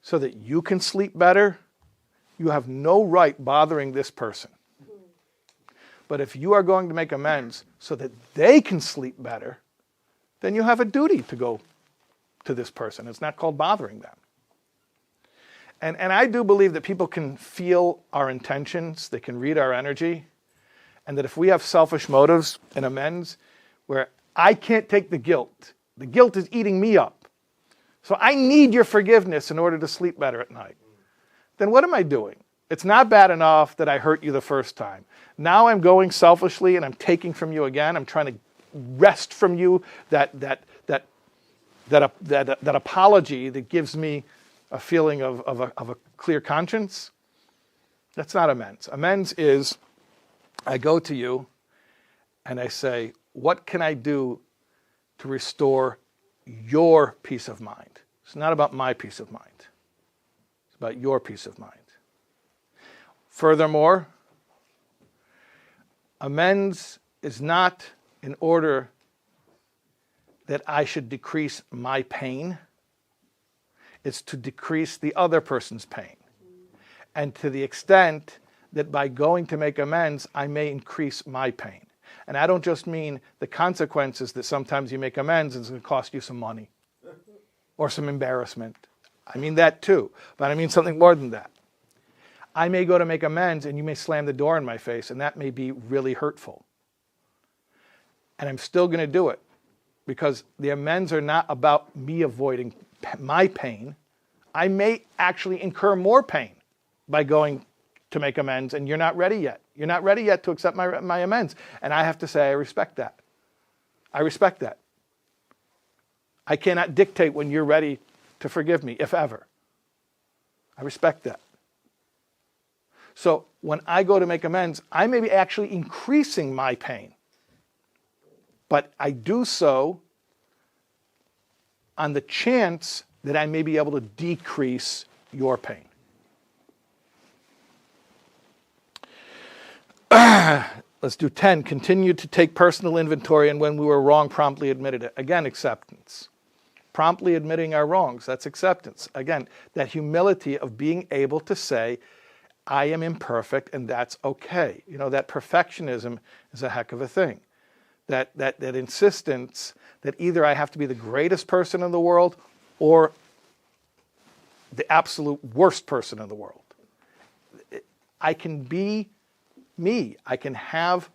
so that you can sleep better, you have no right bothering this person. But if you are going to make amends so that they can sleep better, then you have a duty to go to this person. It's not called bothering them. And I do believe that people can feel our intentions, they can read our energy, and that if we have selfish motives and amends where I can't take the guilt is eating me up, so I need your forgiveness in order to sleep better at night, then what am I doing? It's not bad enough that I hurt you the first time. Now I'm going selfishly and I'm taking from you again. I'm trying to wrest from you that apology that gives me a feeling of a clear conscience. That's not amends. Amends is I go to you and I say, what can I do to restore your peace of mind? It's not about my peace of mind. It's about your peace of mind. Furthermore, amends is not in order that I should decrease my pain. It's to decrease the other person's pain. And to the extent that by going to make amends, I may increase my pain. And I don't just mean the consequences that sometimes you make amends and it's going to cost you some money or some embarrassment. I mean that too, but I mean something more than that. I may go to make amends and you may slam the door in my face, and that may be really hurtful. And I'm still going to do it because the amends are not about me avoiding my pain. I may actually incur more pain by going to make amends, and you're not ready yet. You're not ready yet to accept my amends. And I have to say, I respect that. I respect that. I cannot dictate when you're ready to forgive me, if ever. I respect that. So when I go to make amends, I may be actually increasing my pain. But I do so on the chance that I may be able to decrease your pain. Let's do 10. Continue to take personal inventory, and when we were wrong, promptly admitted it. Again, acceptance. Promptly admitting our wrongs, that's acceptance. Again, that humility of being able to say, I am imperfect and that's okay. You know, that perfectionism is a heck of a thing. That insistence that either I have to be the greatest person in the world or the absolute worst person in the world. I can be me. I can have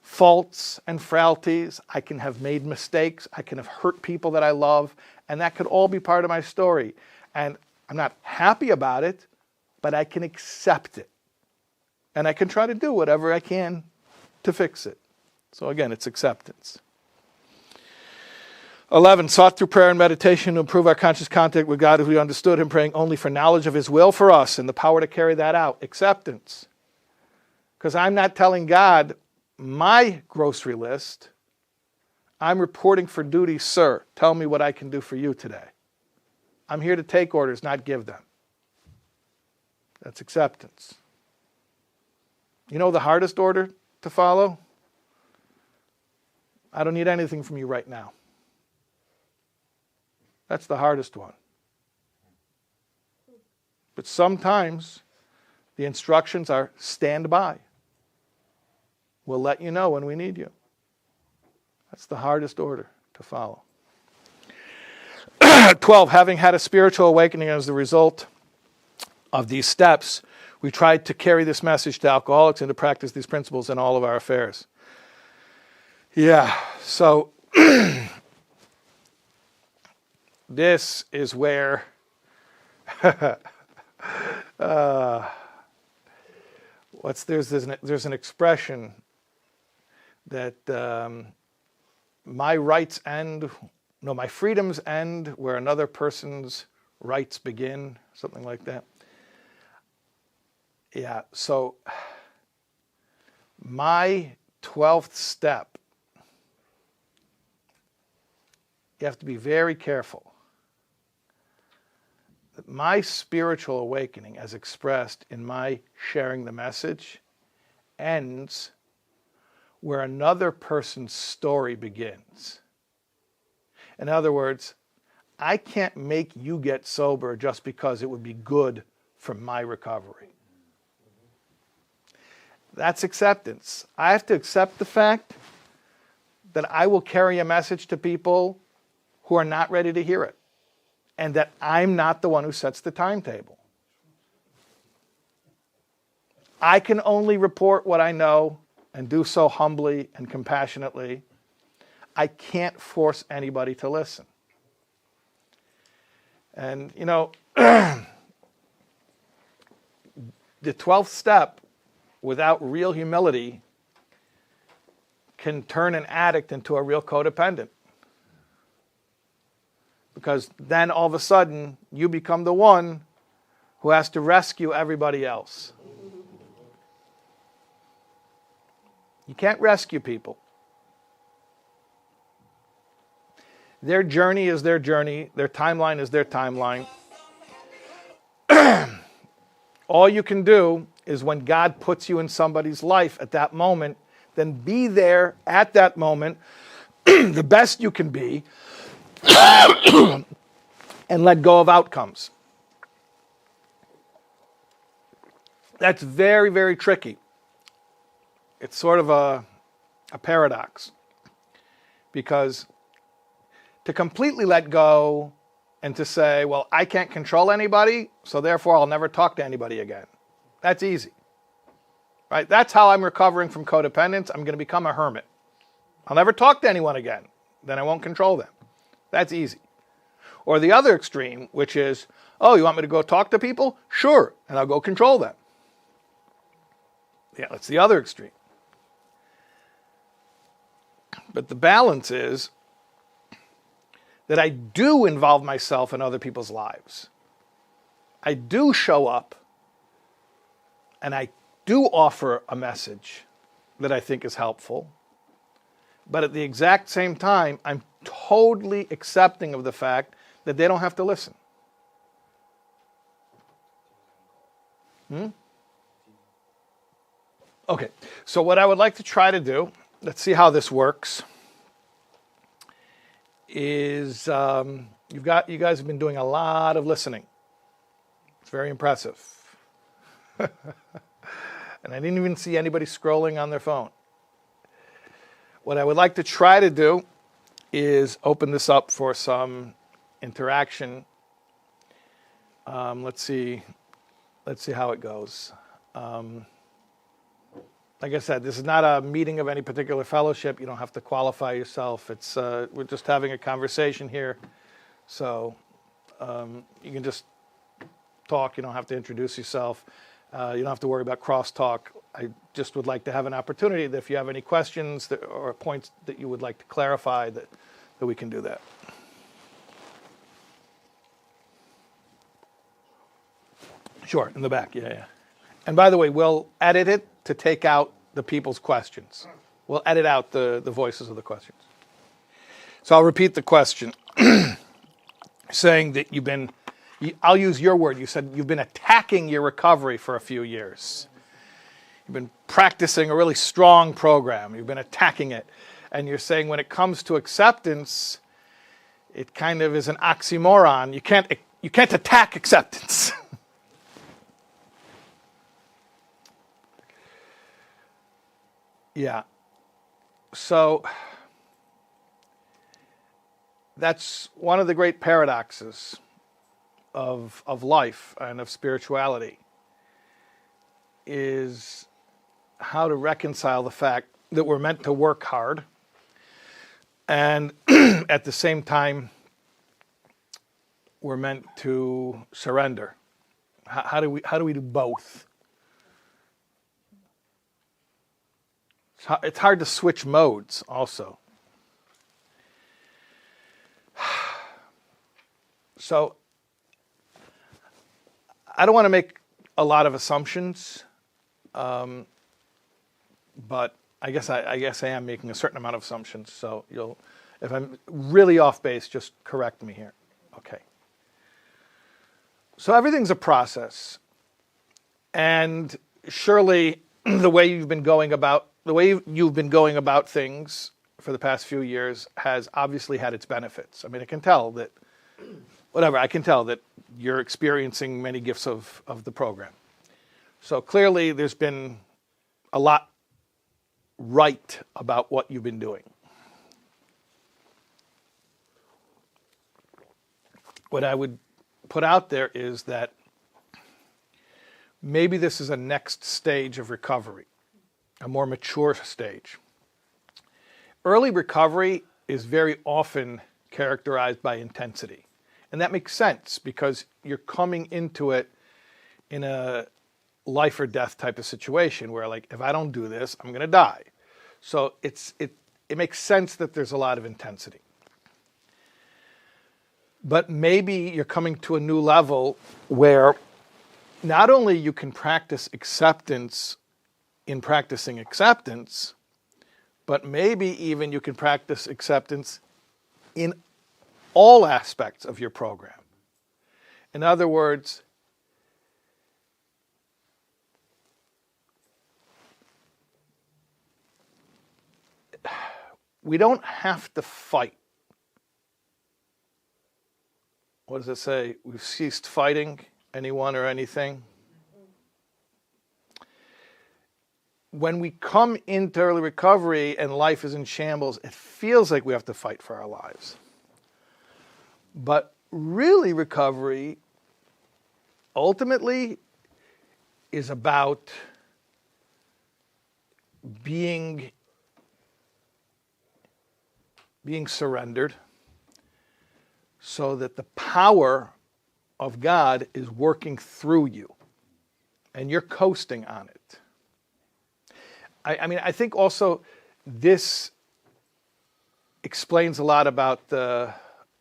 faults and frailties. I can have made mistakes. I can have hurt people that I love. And that could all be part of my story. And I'm not happy about it, but I can accept it. And I can try to do whatever I can to fix it. So again, it's acceptance. 11, sought through prayer and meditation to improve our conscious contact with God as we understood Him, praying only for knowledge of His will for us and the power to carry that out. Acceptance. Because I'm not telling God my grocery list. I'm reporting for duty, sir. Tell me what I can do for you today. I'm here to take orders, not give them. That's acceptance. You know the hardest order to follow? I don't need anything from you right now. That's the hardest one. But sometimes the instructions are stand by. We'll let you know when we need you. That's the hardest order to follow. 12, having had a spiritual awakening as the result of these steps, we tried to carry this message to alcoholics and to practice these principles in all of our affairs. Yeah, so this is where there's an expression that my freedoms end where another person's rights begin, something like that. Yeah, so my 12th step, you have to be very careful. That my spiritual awakening, as expressed in my sharing the message, ends where another person's story begins. In other words, I can't make you get sober just because it would be good for my recovery. That's acceptance. I have to accept the fact that I will carry a message to people who are not ready to hear it, and that I'm not the one who sets the timetable. I can only report what I know and do so humbly and compassionately. I can't force anybody to listen. And, you know, the 12th step, without real humility, can turn an addict into a real codependent. Because then all of a sudden, you become the one who has to rescue everybody else. You can't rescue people. Their journey is their journey. Their timeline is their timeline. All you can do is when God puts you in somebody's life at that moment, then be there at that moment, the best you can be, and let go of outcomes. That's very, very tricky. It's sort of a paradox. Because to completely let go and to say, well, I can't control anybody, so therefore I'll never talk to anybody again. That's easy. Right? That's how I'm recovering from codependence. I'm going to become a hermit. I'll never talk to anyone again. Then I won't control them. That's easy. Or the other extreme, which is, oh, you want me to go talk to people? Sure, and I'll go control them. Yeah, that's the other extreme. But the balance is that I do involve myself in other people's lives. I do show up, and I do offer a message that I think is helpful. But at the exact same time, I'm totally accepting of the fact that they don't have to listen. Okay, so what I would like to try to do, let's see how this works, is you guys have been doing a lot of listening. It's very impressive. And I didn't even see anybody scrolling on their phone. What I would like to try to do is open this up for some interaction. Let's see how it goes. Like I said, this is not a meeting of any particular fellowship. You don't have to qualify yourself. It's we're just having a conversation here. So you can just talk. You don't have to introduce yourself. You don't have to worry about crosstalk. I just would like to have an opportunity that if you have any questions or points that you would like to clarify, that we can do that. Sure, in the back, yeah. And by the way, we'll edit it to take out the people's questions. We'll edit out the voices of the questions. So I'll repeat the question, saying that I'll use your word. You said you've been attacking your recovery for a few years. You've been practicing a really strong program. You've been attacking it. And you're saying when it comes to acceptance, it kind of is an oxymoron. You can't attack acceptance. Yeah. So that's one of the great paradoxes of life and of spirituality, is how to reconcile the fact that we're meant to work hard and at the same time we're meant to surrender. How do we do both? It's hard to switch modes also. So I don't want to make a lot of assumptions, but I guess I am making a certain amount of assumptions. So if I'm really off base, just correct me here. Okay. So everything's a process, and surely the way you've been going about the way you've been going about things for the past few years has obviously had its benefits. I mean, I can tell that you're experiencing many gifts of the program. So clearly there's been a lot right about what you've been doing. What I would put out there is that maybe this is a next stage of recovery, a more mature stage. Early recovery is very often characterized by intensity. And that makes sense because you're coming into it in a life or death type of situation where, like, if I don't do this, I'm going to die. So it makes sense that there's a lot of intensity. But maybe you're coming to a new level where not only you can practice acceptance in practicing acceptance, but maybe even you can practice acceptance in all aspects of your program. In other words, we don't have to fight. What does it say? We've ceased fighting anyone or anything. When we come into early recovery and life is in shambles, it feels like we have to fight for our lives. But really, recovery ultimately is about being surrendered so that the power of God is working through you and you're coasting on it. I mean, I think also this explains a lot about the,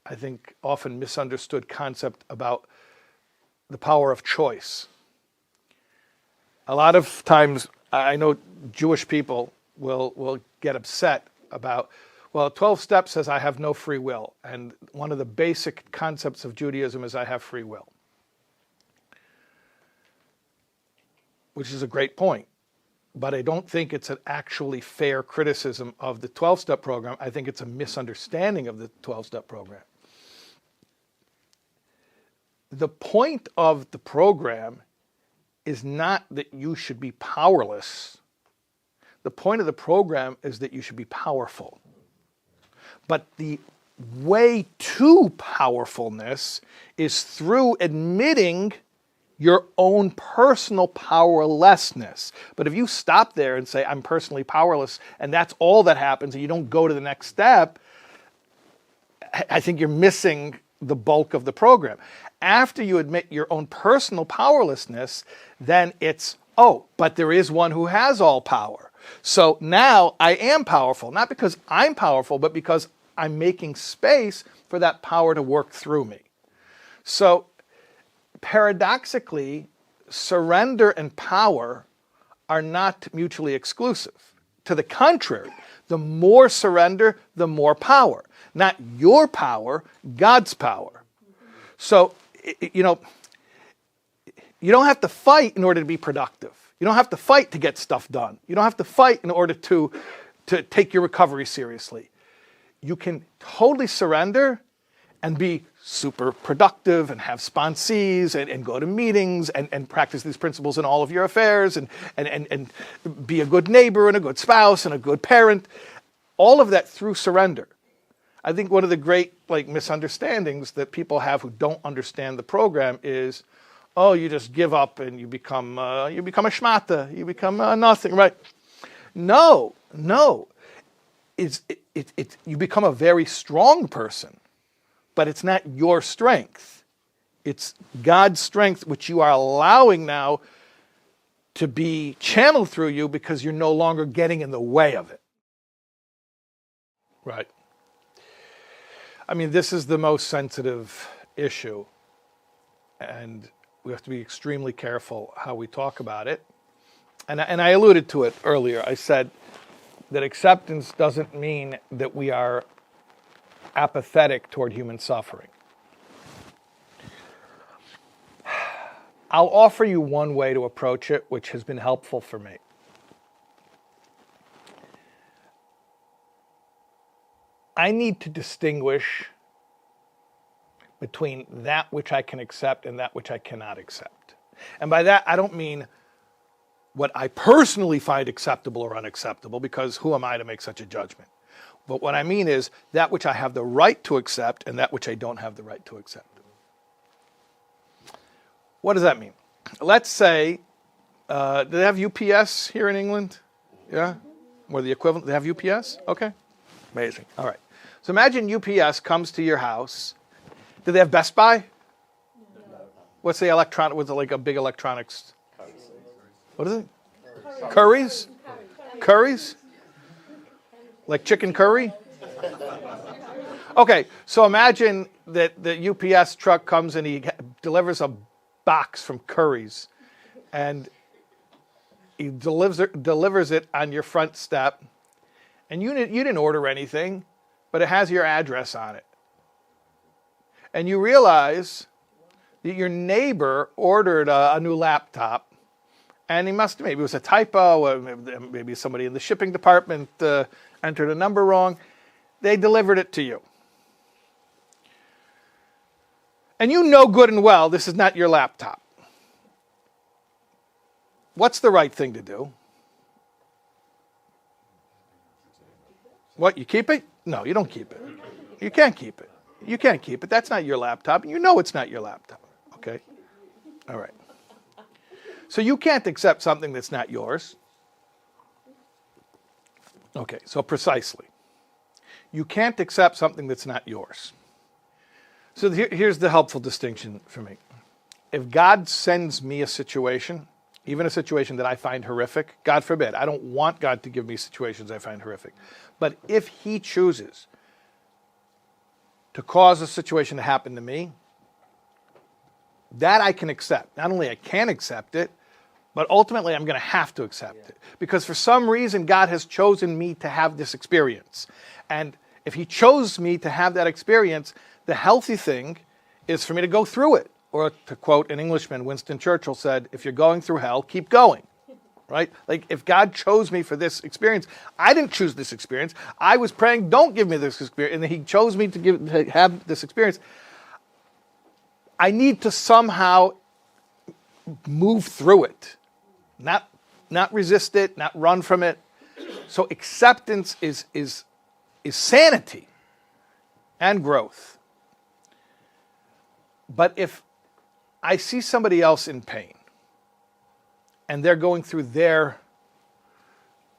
I think, often misunderstood concept about the power of choice. A lot of times, I know Jewish people will get upset about, well, 12 Steps says I have no free will. And one of the basic concepts of Judaism is I have free will. Which is a great point. But I don't think it's an actually fair criticism of the 12-step program. I think it's a misunderstanding of the 12-step program. The point of the program is not that you should be powerless. The point of the program is that you should be powerful. But the way to powerfulness is through admitting your own personal powerlessness. But if you stop there and say, I'm personally powerless, and that's all that happens, and you don't go to the next step, I think you're missing the bulk of the program. After you admit your own personal powerlessness, then it's, oh, but there is one who has all power. So now I am powerful, not because I'm powerful, but because I'm making space for that power to work through me. So paradoxically, surrender and power are not mutually exclusive. To the contrary, the more surrender, the more power. Not your power, God's power. So, you don't have to fight in order to be productive. You don't have to fight to get stuff done. You don't have to fight in order to take your recovery seriously. You can totally surrender and be super productive and have sponsees and go to meetings and practice these principles in all of your affairs and be a good neighbor and a good spouse and a good parent. All of that through surrender. I think one of the great misunderstandings that people have who don't understand the program is, oh, you just give up and you become a shmata, you become nothing, right? No. You become a very strong person, but it's not your strength. It's God's strength, which you are allowing now to be channeled through you because you're no longer getting in the way of it. Right. I mean, this is the most sensitive issue, and we have to be extremely careful how we talk about it. And I alluded to it earlier. I said that acceptance doesn't mean that we are apathetic toward human suffering. I'll offer you one way to approach it, which has been helpful for me. I need to distinguish between that which I can accept and that which I cannot accept. And by that, I don't mean what I personally find acceptable or unacceptable, because who am I to make such a judgment? But what I mean is that which I have the right to accept and that which I don't have the right to accept. What does that mean? Let's say, do they have UPS here in England? Yeah? Or the equivalent? They have UPS? Okay. Amazing. All right. So imagine UPS comes to your house. Do they have Best Buy? No. What's the electronic? What's like a big electronics? What is it? Curries? Curries? Like chicken curry? Okay, so imagine that the UPS truck comes and he delivers a box from Curry's, and he delivers it on your front step, and you didn't order anything, but it has your address on it. And you realize that your neighbor ordered a new laptop, and maybe it was a typo, or maybe somebody in the shipping department entered a number wrong. They delivered it to you. And you know good and well this is not your laptop. What's the right thing to do? What, you keep it? No, you don't keep it. You can't keep it. You can't keep it. That's not your laptop. And you know it's not your laptop. Okay? All right. So you can't accept something that's not yours. Okay, so precisely. You can't accept something that's not yours. So here's the helpful distinction for me. If God sends me a situation, even a situation that I find horrific, God forbid, I don't want God to give me situations I find horrific. But if he chooses to cause a situation to happen to me, that I can accept. Not only I can accept it, but ultimately I'm going to have to accept it. Because for some reason, God has chosen me to have this experience. And if he chose me to have that experience, the healthy thing is for me to go through it. Or to quote an Englishman, Winston Churchill said, if you're going through hell, keep going. Right? Like if God chose me for this experience, I didn't choose this experience. I was praying, don't give me this experience. And he chose me to have this experience. I need to somehow move through it. Not resist it, not run from it. So acceptance is sanity and growth. But if I see somebody else in pain and they're going through their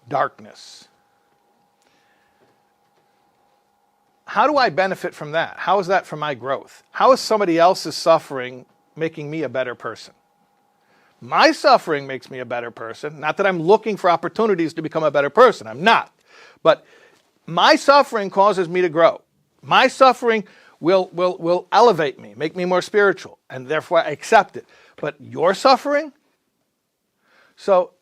darkness, how do I benefit from that? How is that for my growth? How is somebody else's suffering making me a better person? My suffering makes me a better person. Not that I'm looking for opportunities to become a better person. I'm not. But my suffering causes me to grow. My suffering will elevate me, make me more spiritual, and therefore I accept it. But your suffering? So,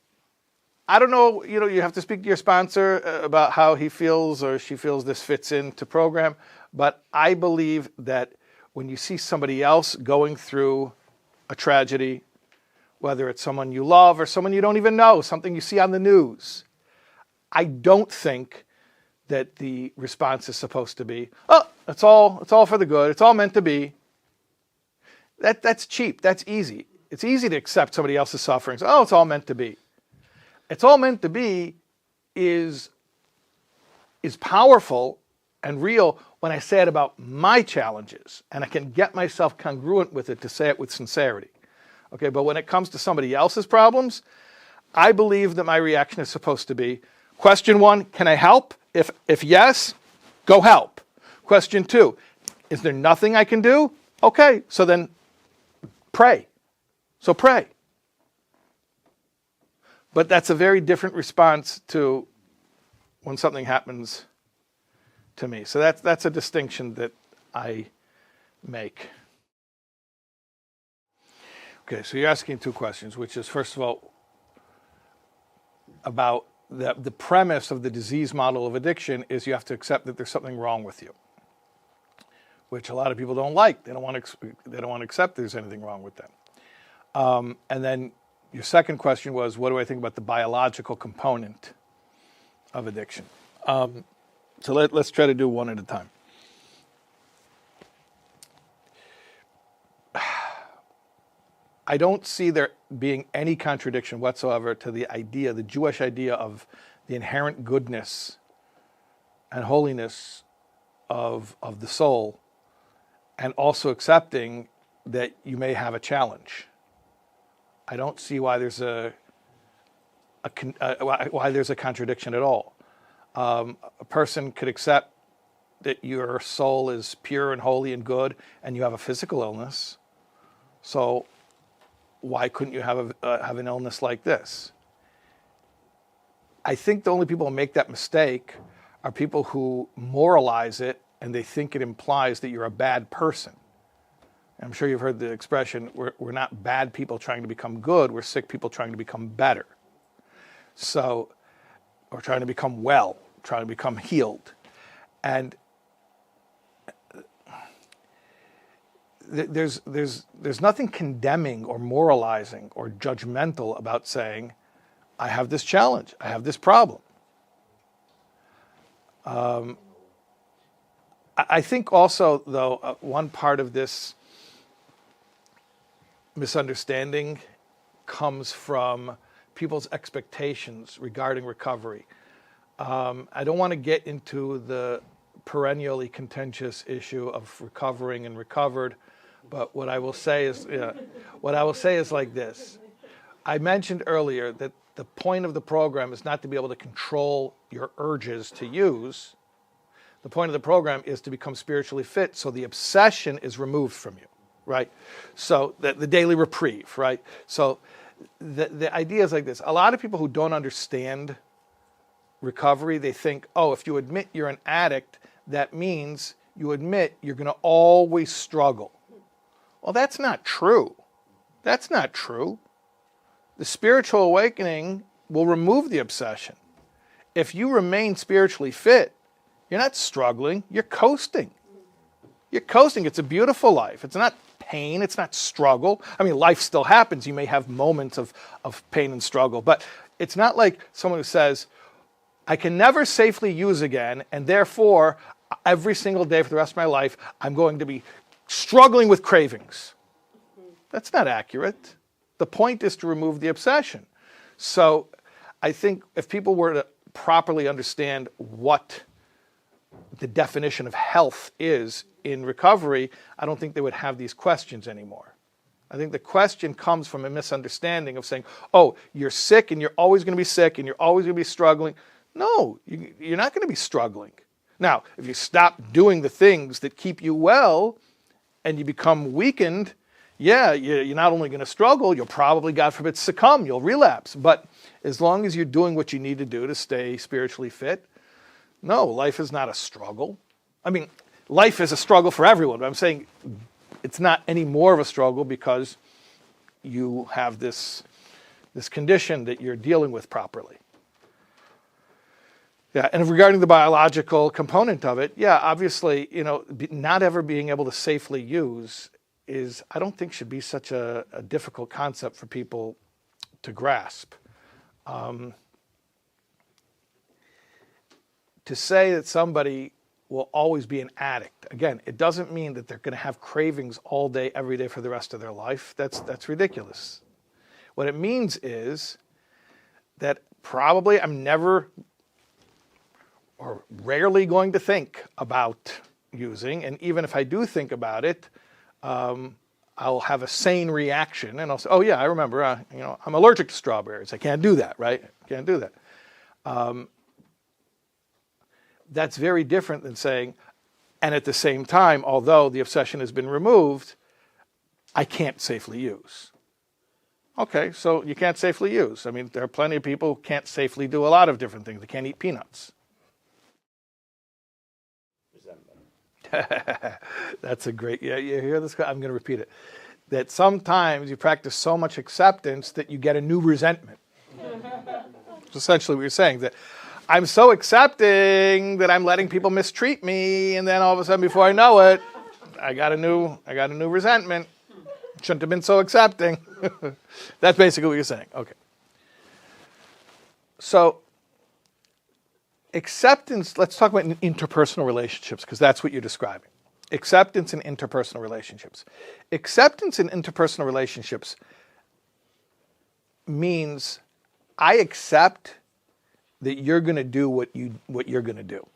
I don't know, you have to speak to your sponsor about how he feels or she feels this fits into program, but I believe that when you see somebody else going through a tragedy, whether it's someone you love or someone you don't even know, something you see on the news, I don't think that the response is supposed to be, oh, it's all for the good, it's all meant to be. That's cheap, that's easy. It's easy to accept somebody else's sufferings. Oh, it's all meant to be. It's all meant to be is powerful and real when I say it about my challenges, and I can get myself congruent with it to say it with sincerity. Okay, but when it comes to somebody else's problems, I believe that my reaction is supposed to be, question 1, can I help? If yes, go help. Question 2, is there nothing I can do? Okay, so then pray. So pray. But that's a very different response to when something happens to me. So that's a distinction that I make. Okay, so you're asking 2 questions, which is, first of all, about the premise of the disease model of addiction is you have to accept that there's something wrong with you, which a lot of people don't like. They don't want to accept there's anything wrong with them. And then your second question was, what do I think about the biological component of addiction? So let's try to do one at a time. I don't see there being any contradiction whatsoever to the idea, the Jewish idea of the inherent goodness and holiness of the soul, and also accepting that you may have a challenge. I don't see why there's why there's a contradiction at all. A person could accept that your soul is pure and holy and good, and you have a physical illness. So why couldn't you have an illness like this? I think the only people who make that mistake are people who moralize it, and they think it implies that you're a bad person. I'm sure you've heard the expression, we're not bad people trying to become good, we're sick people trying to become better. So, or trying to become well, trying to become healed. And there's nothing condemning or moralizing or judgmental about saying, I have this challenge, I have this problem. I think also, though, one part of this misunderstanding comes from people's expectations regarding recovery. I don't want to get into the perennially contentious issue of recovering and recovered, but what I will say is like this. I mentioned earlier that the point of the program is not to be able to control your urges to use. The point of the program is to become spiritually fit, so the obsession is removed from you, right? So the daily reprieve, right? So the idea is like this. A lot of people who don't understand recovery, they think, oh, if you admit you're an addict, that means you admit you're going to always struggle. Well, that's not true. That's not true. The spiritual awakening will remove the obsession. If you remain spiritually fit, you're not struggling, you're coasting. You're coasting. It's a beautiful life. It's not pain, it's not struggle. I mean, life still happens. You may have moments of pain and struggle, but it's not like someone who says, I can never safely use again, and therefore, every single day for the rest of my life, I'm going to be struggling with cravings. That's not accurate. The point is to remove the obsession. So I think if people were to properly understand what the definition of health is in recovery, I don't think they would have these questions anymore. I think the question comes from a misunderstanding of saying, oh, you're sick and you're always going to be sick and you're always going to be struggling. No, you're not going to be struggling. Now, if you stop doing the things that keep you well and you become weakened, yeah, you're not only going to struggle, you'll probably, God forbid, succumb, you'll relapse. But as long as you're doing what you need to do to stay spiritually fit, no, life is not a struggle. I mean, life is a struggle for everyone, but I'm saying it's not any more of a struggle because you have this condition that you're dealing with properly. Yeah, and regarding the biological component of it, yeah, obviously, not ever being able to safely use I don't think should be such a difficult concept for people to grasp. To say that somebody will always be an addict, again, it doesn't mean that they're going to have cravings all day, every day for the rest of their life. That's ridiculous. What it means is that probably I'm never or rarely going to think about using, and even if I do think about it, I'll have a sane reaction, and I'll say, oh yeah, I remember, I'm allergic to strawberries. I can't do that, right? Can't do that. That's very different than saying, and at the same time, although the obsession has been removed, I can't safely use. Okay, so you can't safely use. I mean, there are plenty of people who can't safely do a lot of different things. They can't eat peanuts. That's a great, you hear this? I'm going to repeat it. That sometimes you practice so much acceptance that you get a new resentment. It's essentially what you're saying, that I'm so accepting that I'm letting people mistreat me, and then all of a sudden, before I know it, I got a new resentment. Shouldn't have been so accepting. That's basically what you're saying. Okay. So acceptance, let's talk about interpersonal relationships, because that's what you're describing. Acceptance in interpersonal relationships. Acceptance in interpersonal relationships means I accept that you're going to do what you're going to do.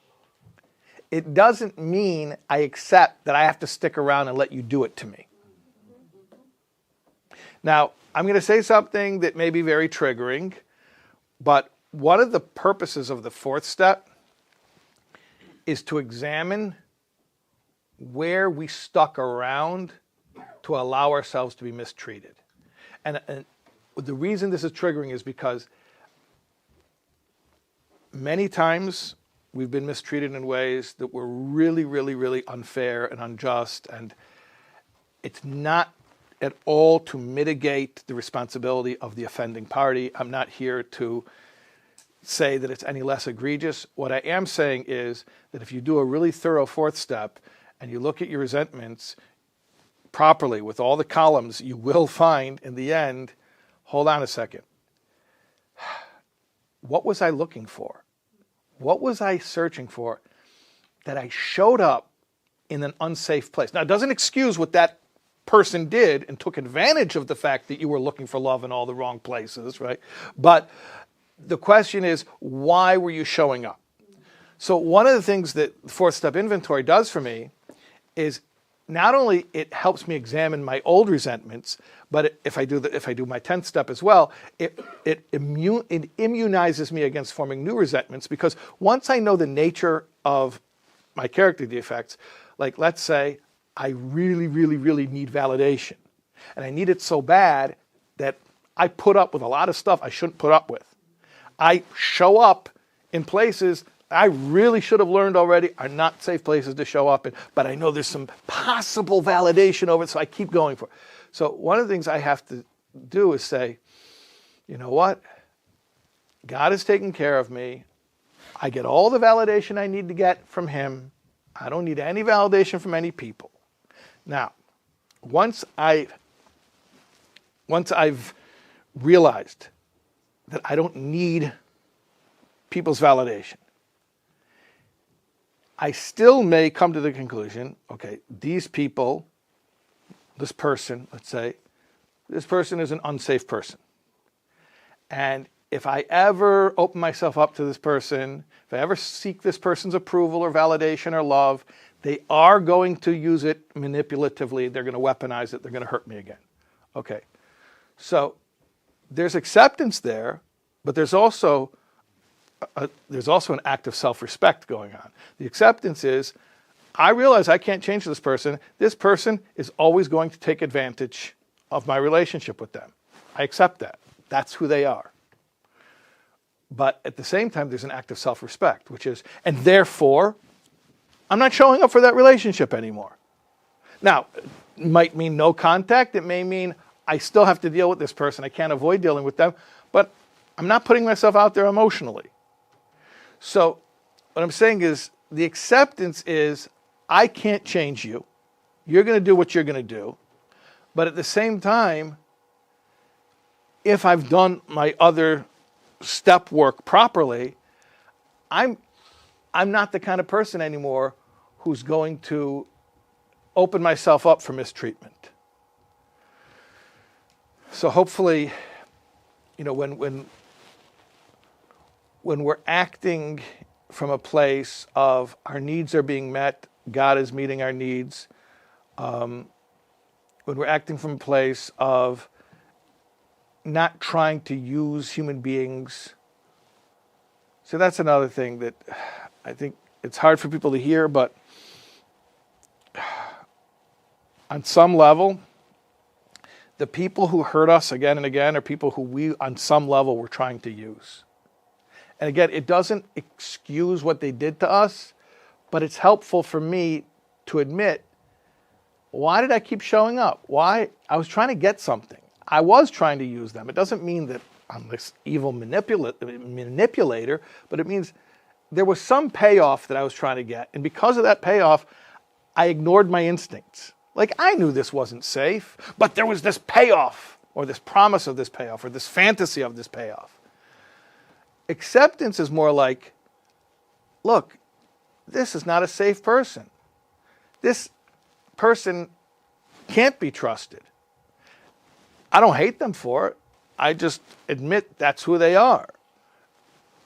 It doesn't mean I accept that I have to stick around and let you do it to me. Now, I'm going to say something that may be very triggering, but one of the purposes of the fourth step is to examine where we stuck around to allow ourselves to be mistreated. And the reason this is triggering is because many times we've been mistreated in ways that were really, really, really unfair and unjust, and it's not at all to mitigate the responsibility of the offending party. I'm not here to say that it's any less egregious. What I am saying is that if you do a really thorough fourth step and you look at your resentments properly with all the columns, you will find in the end, hold on a second, what was I looking for? What was I searching for that I showed up in an unsafe place? Now, it doesn't excuse what that person did and took advantage of the fact that you were looking for love in all the wrong places, right? But the question is, why were you showing up? So one of the things that fourth step inventory does for me is not only it helps me examine my old resentments, but if I do my 10th step as well, it immunizes me against forming new resentments, because once I know the nature of my character defects, like let's say I really, really, really need validation, and I need it so bad that I put up with a lot of stuff I shouldn't put up with. I show up in places I really should have learned already are not safe places to show up in, but I know there's some possible validation over it, so I keep going for it. So one of the things I have to do is say, you know what? God is taking care of me. I get all the validation I need to get from him. I don't need any validation from any people. Now, once I've realized that I don't need people's validation, I still may come to the conclusion, okay, these people, this person, let's say, this person is an unsafe person. And if I ever open myself up to this person, if I ever seek this person's approval or validation or love, they are going to use it manipulatively. They're going to weaponize it. They're going to hurt me again. Okay. So there's acceptance there, but there's also an act of self-respect going on. The acceptance is, I realize I can't change this person. This person is always going to take advantage of my relationship with them. I accept that. That's who they are. But at the same time, there's an act of self-respect, which is, and therefore, I'm not showing up for that relationship anymore. Now, it might mean no contact. It may mean I still have to deal with this person. I can't avoid dealing with them, but I'm not putting myself out there emotionally. So what I'm saying is, the acceptance is, I can't change you. You're going to do what you're going to do. But at the same time, if I've done my other step work properly, I'm not the kind of person anymore who's going to open myself up for mistreatment. So hopefully, when we're acting from a place of our needs are being met, God is meeting our needs, when we're acting from a place of not trying to use human beings. So that's another thing that I think it's hard for people to hear, but on some level, the people who hurt us again and again are people who we, on some level, were trying to use. And again, it doesn't excuse what they did to us, but it's helpful for me to admit, why did I keep showing up? Why? I was trying to get something. I was trying to use them. It doesn't mean that I'm this evil manipulator, but it means there was some payoff that I was trying to get. And because of that payoff, I ignored my instincts. Like, I knew this wasn't safe, but there was this payoff, or this promise of this payoff, or this fantasy of this payoff. Acceptance is more like, look, this is not a safe person. This person can't be trusted. I don't hate them for it. I just admit that's who they are.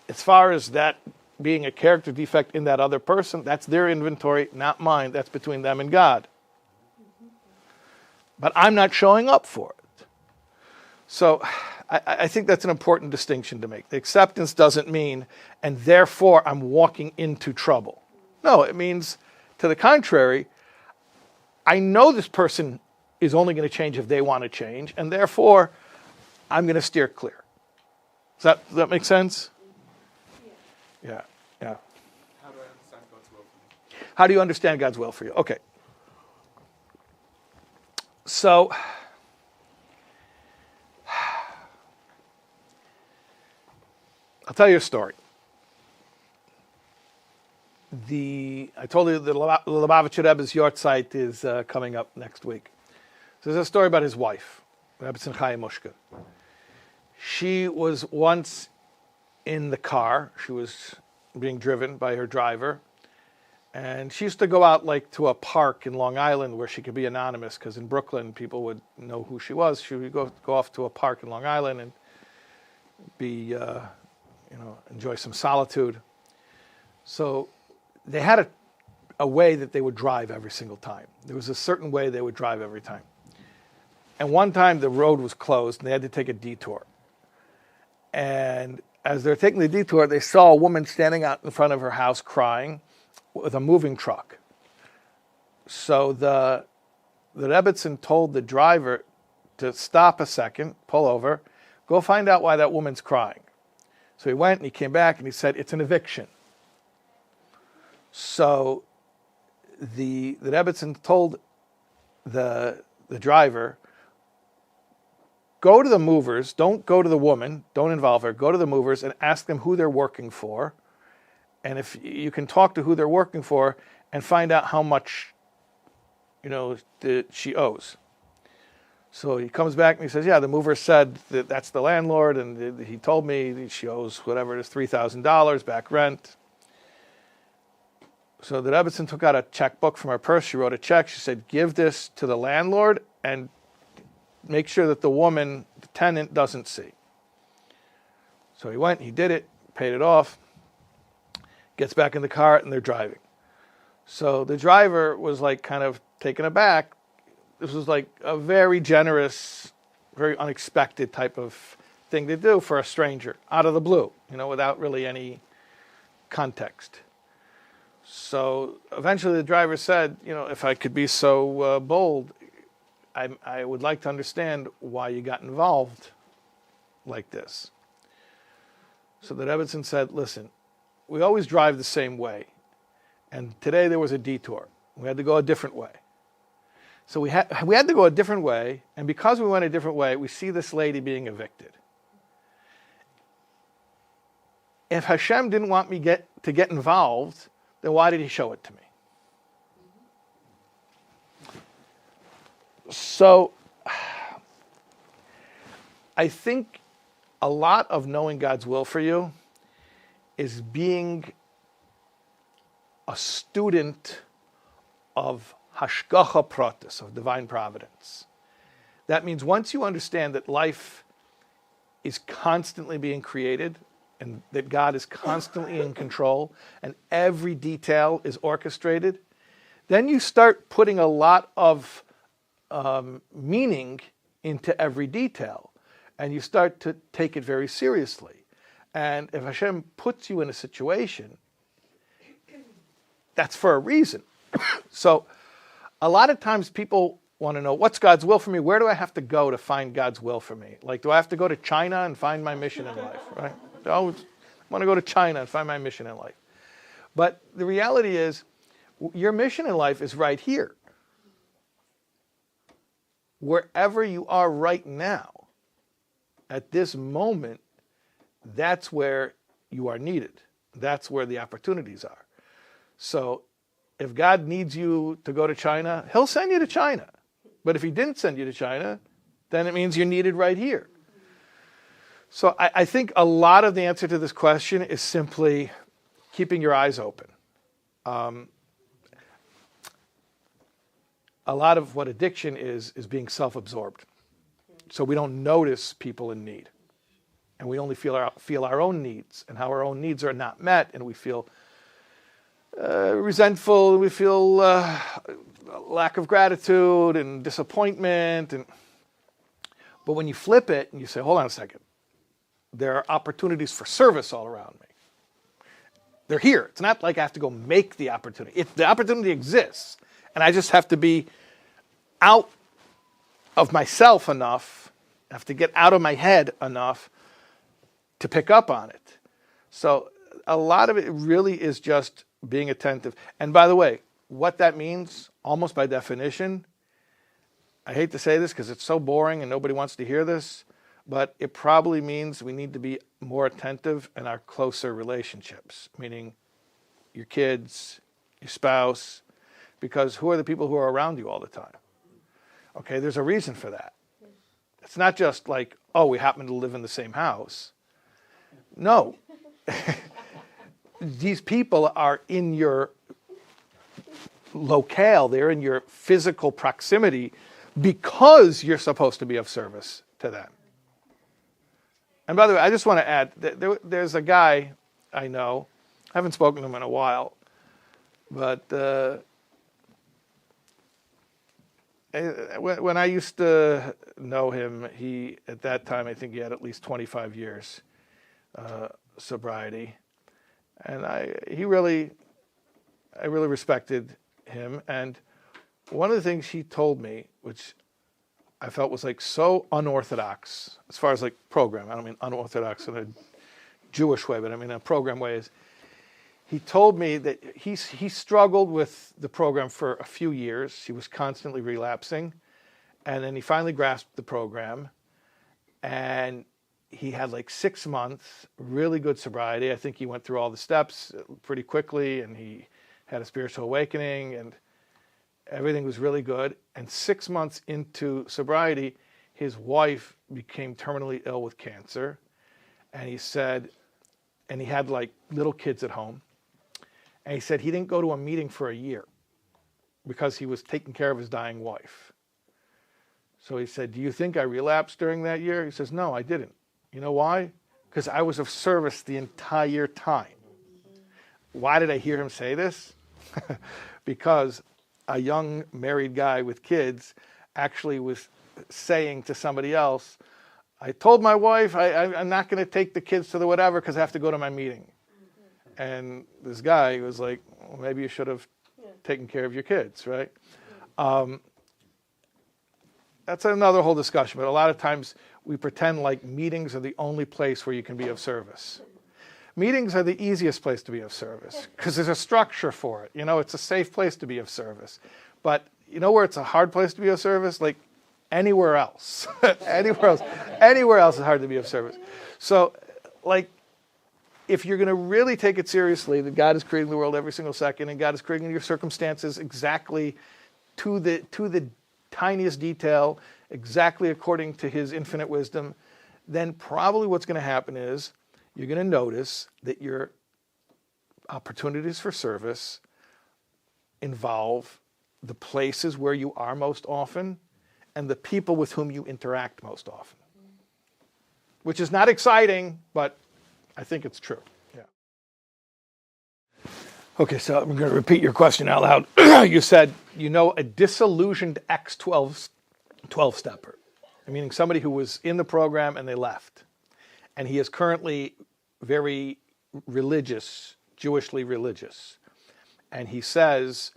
As far as that being a character defect in that other person, that's their inventory, not mine. That's between them and God. But I'm not showing up for it. So I think that's an important distinction to make. The acceptance doesn't mean, and therefore I'm walking into trouble. No, it means, to the contrary, I know this person is only going to change if they want to change, and therefore I'm going to steer clear. Does that make sense? Yeah. Yeah. How do I understand God's will for me? How do you understand God's will for you? Okay. So, I'll tell you a story. I told you the Lubavitcher Rebbe's Yortzeit is coming up next week. So there's a story about his wife, Rebbe Chaim Mushka. She was once in the car. She was being driven by her driver. And she used to go out like to a park in Long Island where she could be anonymous, because in Brooklyn people would know who she was. She would go off to a park in Long Island and be, enjoy some solitude. So they had a way that they would drive every single time. There was a certain way they would drive every time. And one time the road was closed and they had to take a detour. And as they're taking the detour, they saw a woman standing out in front of her house crying with a moving truck. So the Rebbetzin told the driver to stop a second, pull over, go find out why that woman's crying. So he went and he came back and he said, it's an eviction. So the Rebbetzin told the driver, go to the movers, don't go to the woman, don't involve her, go to the movers and ask them who they're working for. And if you can talk to who they're working for and find out how much, that she owes. So he comes back and he says, yeah, the mover said that that's the landlord, and he told me that she owes whatever it is, $3,000 back rent. So the Rebbetzin took out a checkbook from her purse. She wrote a check. She said, give this to the landlord and make sure that the woman, the tenant, doesn't see. So he went, he did it, paid it off, gets back in the car, and they're driving. So the driver was like kind of taken aback. This was like a very generous, very unexpected type of thing to do for a stranger, out of the blue, without really any context. So eventually the driver said, if I could be so bold, I would like to understand why you got involved like this. So the Rebbetzin said, listen, we always drive the same way. And today there was a detour. We had to go a different way. So we had to go a different way, and because we went a different way, we see this lady being evicted. If Hashem didn't want me to get involved, then why did he show it to me? So I think a lot of knowing God's will for you is being a student of hashgacha pratis, of divine providence. That means once you understand that life is constantly being created and that God is constantly in control and every detail is orchestrated, then you start putting a lot of meaning into every detail, and you start to take it very seriously. And if Hashem puts you in a situation, that's for a reason. So a lot of times people want to know, what's God's will for me? Where do I have to go to find God's will for me? Like, do I have to go to China and find my mission in life, right? I want to go to China and find my mission in life. But the reality is, your mission in life is right here. Wherever you are right now, at this moment, that's where you are needed. That's where the opportunities are. So if God needs you to go to China, he'll send you to China. But if he didn't send you to China, then it means you're needed right here. So I think a lot of the answer to this question is simply keeping your eyes open. A lot of what addiction is being self-absorbed. So we don't notice people in need. And we only feel our own needs and how our own needs are not met. And we feel resentful. We feel lack of gratitude and disappointment. But when you flip it and you say, hold on a second, there are opportunities for service all around me. They're here. It's not like I have to go make the opportunity. The opportunity exists. And I just have to be out of myself enough, I have to get out of my head enough to pick up on it. So a lot of it really is just being attentive. And by the way, what that means, almost by definition, I hate to say this because it's so boring and nobody wants to hear this, but it probably means we need to be more attentive in our closer relationships, meaning your kids, your spouse, because who are the people who are around you all the time? Okay, there's a reason for that. It's not just like, oh, we happen to live in the same house. No. These people are in your locale, they're in your physical proximity because you're supposed to be of service to them. And by the way, I just want to add, there's a guy I know, I haven't spoken to him in a while, but when I used to know him, at that time, I think he had at least 25 years sobriety. And I really respected him. And one of the things he told me, which I felt was like so unorthodox, as far as like program, I don't mean unorthodox in a Jewish way, but I mean in a program way, is he told me that he struggled with the program for a few years. He was constantly relapsing. And then he finally grasped the program. And he had like 6 months, really good sobriety. I think he went through all the steps pretty quickly. And he had a spiritual awakening. And everything was really good. And 6 months into sobriety, his wife became terminally ill with cancer. And he said, and he had like little kids at home. And he said he didn't go to a meeting for a year because he was taking care of his dying wife. So he said, do you think I relapsed during that year? He says, no, I didn't. You know why? Because I was of service the entire time. Why did I hear him say this? Because a young married guy with kids actually was saying to somebody else, I told my wife I'm not going to take the kids to the whatever because I have to go to my meeting. And this guy was like, well, maybe you should have taken care of your kids, right? That's another whole discussion, but a lot of times we pretend like meetings are the only place where you can be of service. Meetings are the easiest place to be of service because there's a structure for it. You know, it's a safe place to be of service. But you know where it's a hard place to be of service? Like anywhere else. Anywhere else is hard to be of service. So, like, if you're going to really take it seriously, that God is creating the world every single second, and God is creating your circumstances exactly to the tiniest detail, exactly according to His infinite wisdom, then probably what's going to happen is you're going to notice that your opportunities for service involve the places where you are most often and the people with whom you interact most often, which is not exciting, but I think it's true. Yeah. Okay, so I'm going to repeat your question out loud. You said, you know, a disillusioned ex-12-stepper, meaning somebody who was in the program and they left. And he is currently very religious, Jewishly religious. And he says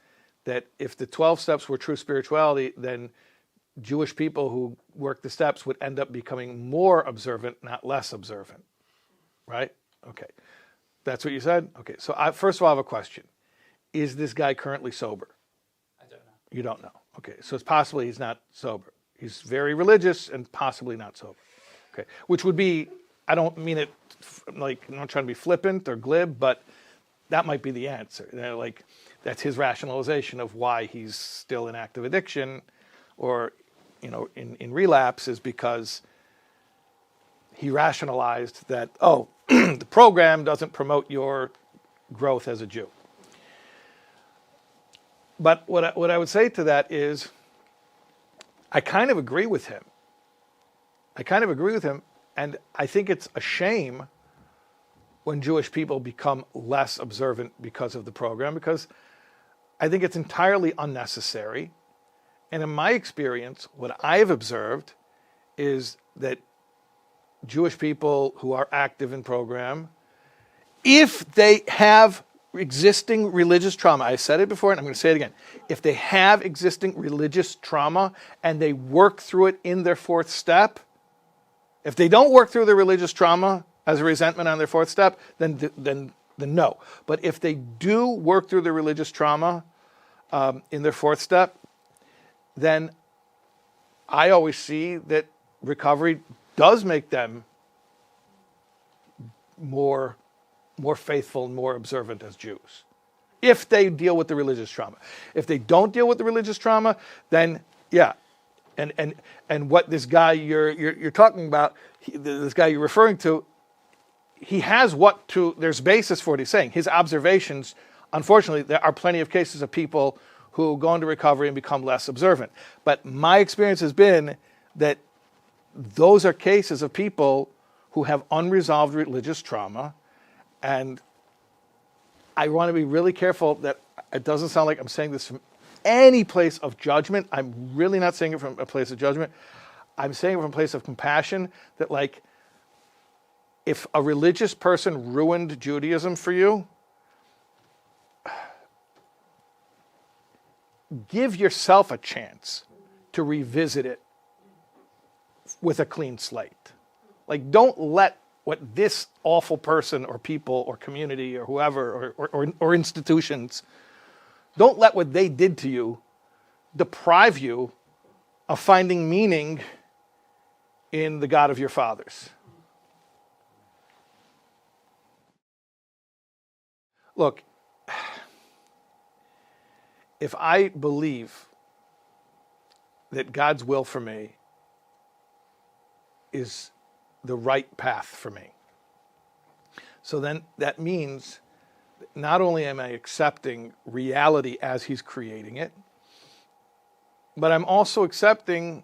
that if the 12 steps were true spirituality, then Jewish people who work the steps would end up becoming more observant, not less observant. Right? Okay. That's what you said? Okay. So first of all, I have a question. Is this guy currently sober? I don't know. You don't know. Okay. So it's possibly he's not sober. He's very religious and possibly not sober. Okay. Which would be, I don't mean it like, I'm not trying to be flippant or glib, but that might be the answer. You know, like, that's his rationalization of why he's still in active addiction or, you know, in relapse is because he rationalized that, oh, the program doesn't promote your growth as a Jew. But what I would say to that is, I kind of agree with him. And I think it's a shame when Jewish people become less observant because of the program, because I think it's entirely unnecessary. And in my experience, what I've observed is that Jewish people who are active in program, if they have existing religious trauma, I said it before and I'm going to say it again, if they have existing religious trauma and they work through it in their fourth step, if they don't work through the religious trauma as a resentment on their fourth step, then no. But if they do work through the religious trauma in their fourth step, then I always see that recovery does make them more faithful and more observant as Jews, if they deal with the religious trauma. If they don't deal with the religious trauma, then yeah. And what this guy you're talking about, this guy you're referring to, he has there's basis for what he's saying. His observations, unfortunately, there are plenty of cases of people who go into recovery and become less observant. But my experience has been that those are cases of people who have unresolved religious trauma. And I want to be really careful that it doesn't sound like I'm saying this from any place of judgment. I'm really not saying it from a place of judgment. I'm saying it from a place of compassion, that like, if a religious person ruined Judaism for you, give yourself a chance to revisit it with a clean slate. Like, don't let what this awful person or people or community or whoever or institutions, don't let what they did to you deprive you of finding meaning in the God of your fathers. Look, if I believe that God's will for me is the right path for me, so then that means not only am I accepting reality as he's creating it, but I'm also accepting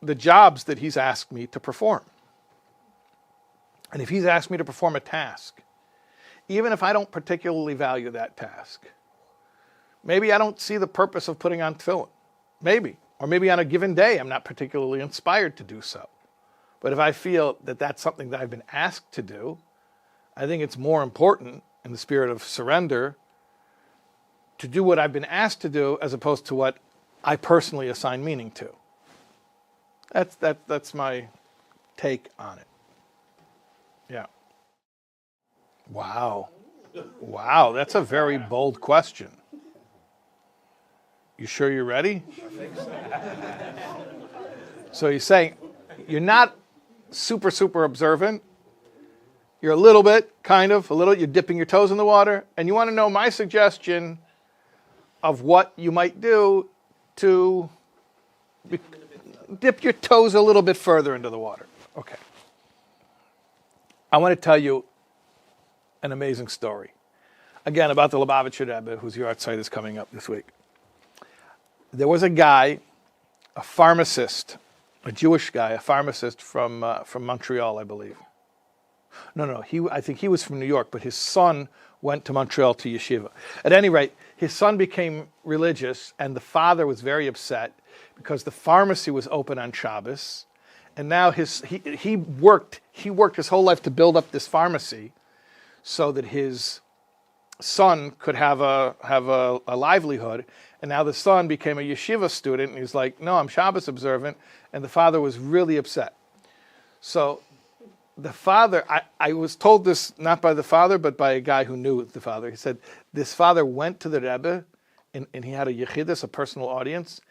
the jobs that he's asked me to perform. And if he's asked me to perform a task, even if I don't particularly value that task, maybe I don't see the purpose of putting on tefillin. Maybe. Or maybe on a given day I'm not particularly inspired to do so. But if I feel that that's something that I've been asked to do, I think it's more important in the spirit of surrender to do what I've been asked to do as opposed to what I personally assign meaning to. That's my take on it. Yeah. Wow, that's a very bold question. You sure you're ready? I think so. So you're saying you're not super observant. You're a little bit, you're dipping your toes in the water, and you want to know my suggestion of what you might do to dip your toes a little bit further into the water. Okay. I want to tell you an amazing story. Again, about the Lubavitcher Rebbe, whose yard site is coming up this week. There was a guy, a pharmacist, a Jewish guy, a pharmacist from Montreal, I believe. No, I think he was from New York, but his son went to Montreal to yeshiva. At any rate, his son became religious, and the father was very upset because the pharmacy was open on Shabbos, and now he worked his whole life to build up this pharmacy so that his son could have a livelihood. And now the son became a yeshiva student, and he's like, no, I'm Shabbos observant. And the father was really upset. So the father, I was told this not by the father, but by a guy who knew the father. He said, this father went to the Rebbe, and he had a yechidus, a personal audience,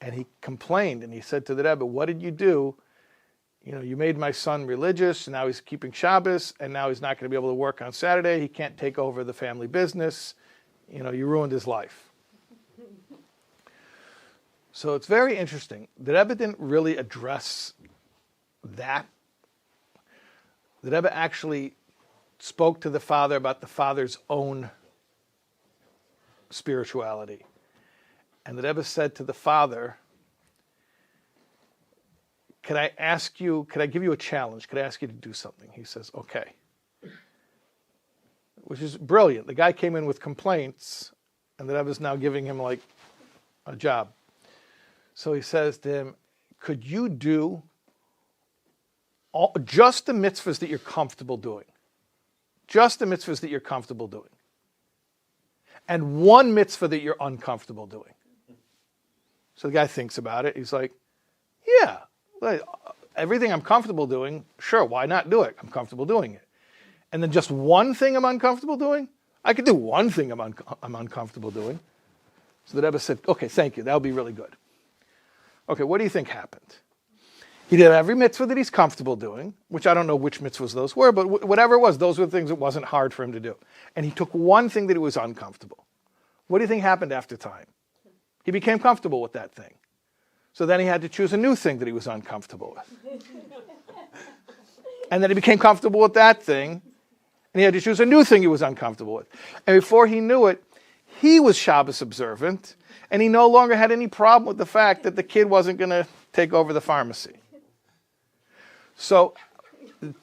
and he complained, and he said to the Rebbe, what did you do? You know, you made my son religious, and now he's keeping Shabbos, and now he's not going to be able to work on Saturday. He can't take over the family business. You know, you ruined his life. So it's very interesting. The Rebbe didn't really address that. The Rebbe actually spoke to the father about the father's own spirituality. And the Rebbe said to the father, could I give you a challenge? Could I ask you to do something? He says, okay. Which is brilliant. The guy came in with complaints, and the Rebbe is now giving him like a job. So he says to him, could you do just the mitzvahs that you're comfortable doing? Just the mitzvahs that you're comfortable doing. And one mitzvah that you're uncomfortable doing. So the guy thinks about it. He's like, yeah, everything I'm comfortable doing, sure, why not do it? I'm comfortable doing it. And then just one thing I'm uncomfortable doing? I could do one thing I'm uncomfortable doing. So the Rebbe said, okay, thank you. That would be really good. Okay, what do you think happened? He did every mitzvah that he's comfortable doing, which I don't know which mitzvahs those were, but whatever it was, those were the things that wasn't hard for him to do. And he took one thing that was uncomfortable. What do you think happened after time? He became comfortable with that thing. So then he had to choose a new thing that he was uncomfortable with. And then he became comfortable with that thing, and he had to choose a new thing he was uncomfortable with. And before he knew it, he was Shabbos observant, and he no longer had any problem with the fact that the kid wasn't going to take over the pharmacy. So,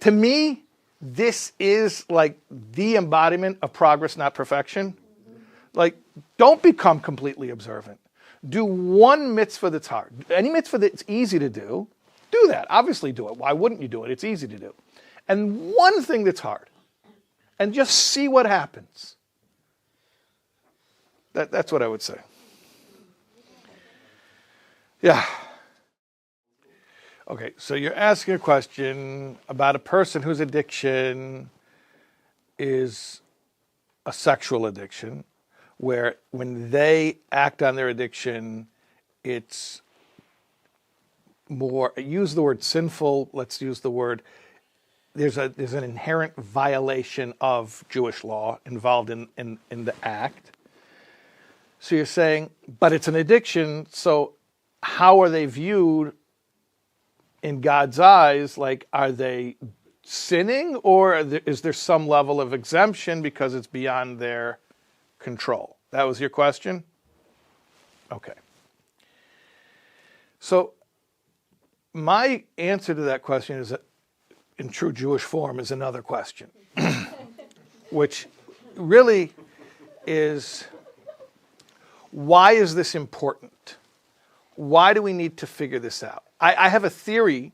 to me, this is like the embodiment of progress, not perfection. Like, don't become completely observant. Do one mitzvah that's hard. Any mitzvah that's easy to do that. Obviously do it. Why wouldn't you do it? It's easy to do. And one thing that's hard. And just see what happens. That's what I would say. Yeah. Okay, so you're asking a question about a person whose addiction is a sexual addiction, where when they act on their addiction, it's more, use the word sinful, let's use the word, there's an inherent violation of Jewish law involved in the act. So you're saying, but it's an addiction, so how are they viewed in God's eyes? Like, are they sinning, or is there some level of exemption because it's beyond their control? That was your question? Okay. So my answer to that question is, in true Jewish form, is another question, which really is, why is this important? Why do we need to figure this out? I have a theory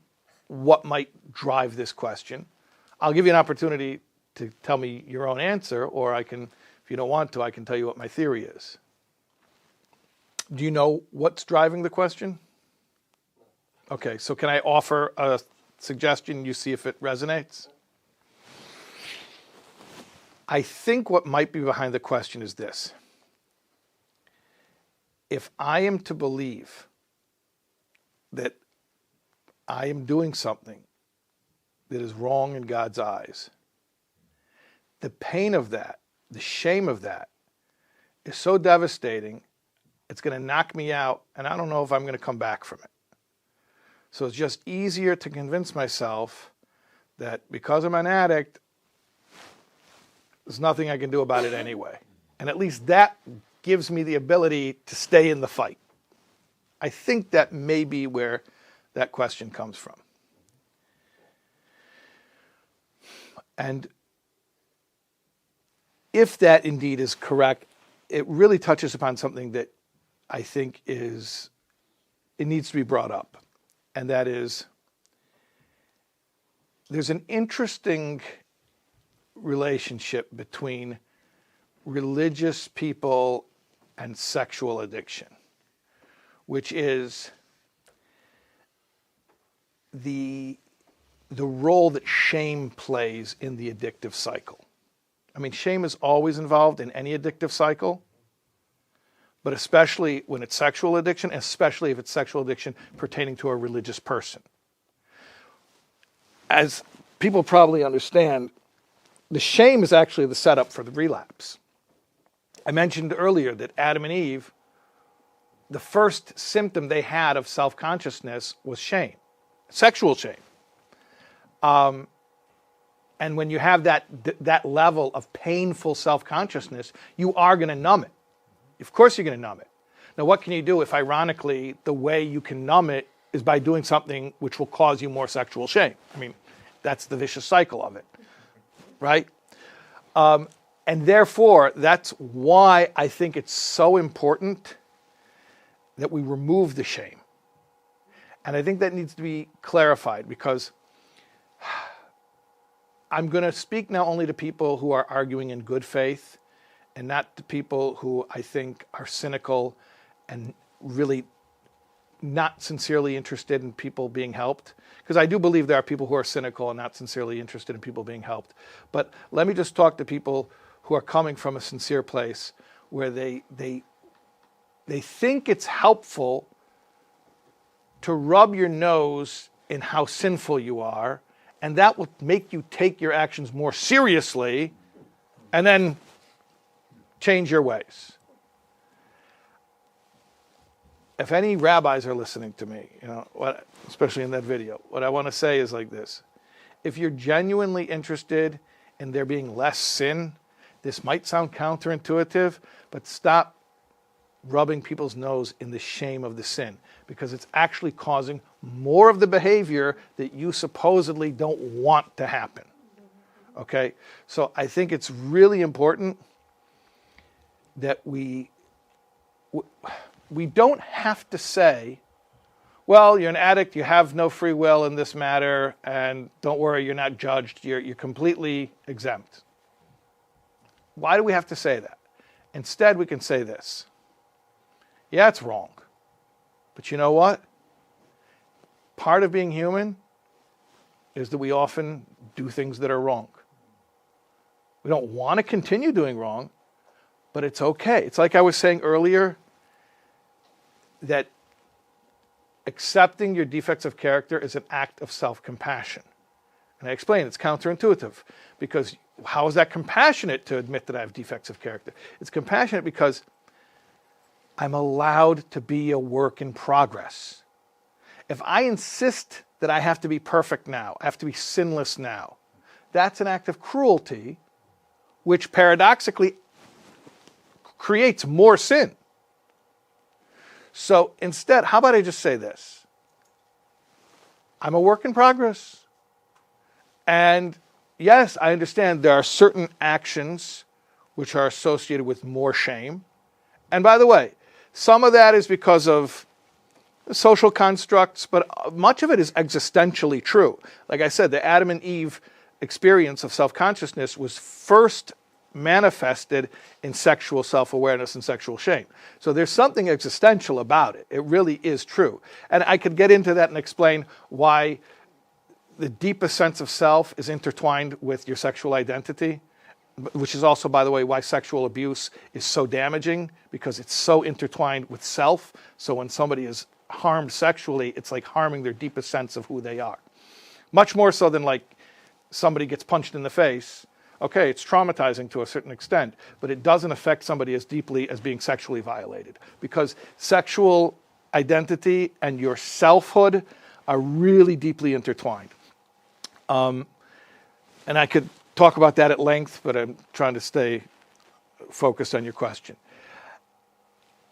what might drive this question. I'll give you an opportunity to tell me your own answer, or I can, if you don't want to, I can tell you what my theory is. Do you know what's driving the question? Okay, so can I offer a suggestion? You see if it resonates? I think what might be behind the question is this. If I am to believe that I am doing something that is wrong in God's eyes, the pain of that, the shame of that, is so devastating, it's going to knock me out, and I don't know if I'm going to come back from it. So it's just easier to convince myself that because I'm an addict, there's nothing I can do about it anyway. And at least that gives me the ability to stay in the fight. I think that may be where that question comes from. And if that indeed is correct, it really touches upon something that I think it needs to be brought up. And that is, there's an interesting relationship between religious people and sexual addiction, which is the role that shame plays in the addictive cycle. I mean, shame is always involved in any addictive cycle, but especially when it's sexual addiction, especially if it's sexual addiction pertaining to a religious person. As people probably understand, the shame is actually the setup for the relapse. I mentioned earlier that Adam and Eve, the first symptom they had of self-consciousness was shame, sexual shame. And when you have that level of painful self-consciousness, you are going to numb it. Of course you're going to numb it. Now, what can you do if, ironically, the way you can numb it is by doing something which will cause you more sexual shame? I mean, that's the vicious cycle of it, right? And therefore, that's why I think it's so important that we remove the shame. And I think that needs to be clarified, because I'm going to speak now only to people who are arguing in good faith, and not to people who I think are cynical and really not sincerely interested in people being helped. Because I do believe there are people who are cynical and not sincerely interested in people being helped. But let me just talk to people who are coming from a sincere place where they think it's helpful to rub your nose in how sinful you are, and that will make you take your actions more seriously and then change your ways. If any rabbis are listening to me, especially in that video, what I want to say is like this. If you're genuinely interested in there being less sin, this might sound counterintuitive, but stop rubbing people's nose in the shame of the sin, because it's actually causing more of the behavior that you supposedly don't want to happen. Okay? So I think it's really important that we don't have to say, well, you're an addict, you have no free will in this matter, and don't worry, you're not judged, you're completely exempt. Why do we have to say that? Instead, we can say this. Yeah, it's wrong. But you know what? Part of being human is that we often do things that are wrong. We don't want to continue doing wrong, but it's okay. It's like I was saying earlier, that accepting your defects of character is an act of self-compassion. And I explained it's counterintuitive, because how is that compassionate to admit that I have defects of character? It's compassionate because I'm allowed to be a work in progress. If I insist that I have to be perfect now, I have to be sinless now, that's an act of cruelty, which paradoxically creates more sin. So instead, how about I just say this? I'm a work in progress. And yes, I understand there are certain actions which are associated with more shame. And by the way, some of that is because of social constructs, but much of it is existentially true. Like I said, the Adam and Eve experience of self-consciousness was first manifested in sexual self-awareness and sexual shame. So there's something existential about it. It really is true. And I could get into that and explain why the deepest sense of self is intertwined with your sexual identity, which is also, by the way, why sexual abuse is so damaging, because it's so intertwined with self. So when somebody is harmed sexually, it's like harming their deepest sense of who they are. Much more so than like somebody gets punched in the face. Okay, it's traumatizing to a certain extent, but it doesn't affect somebody as deeply as being sexually violated, because sexual identity and your selfhood are really deeply intertwined. And I could talk about that at length, but I'm trying to stay focused on your question.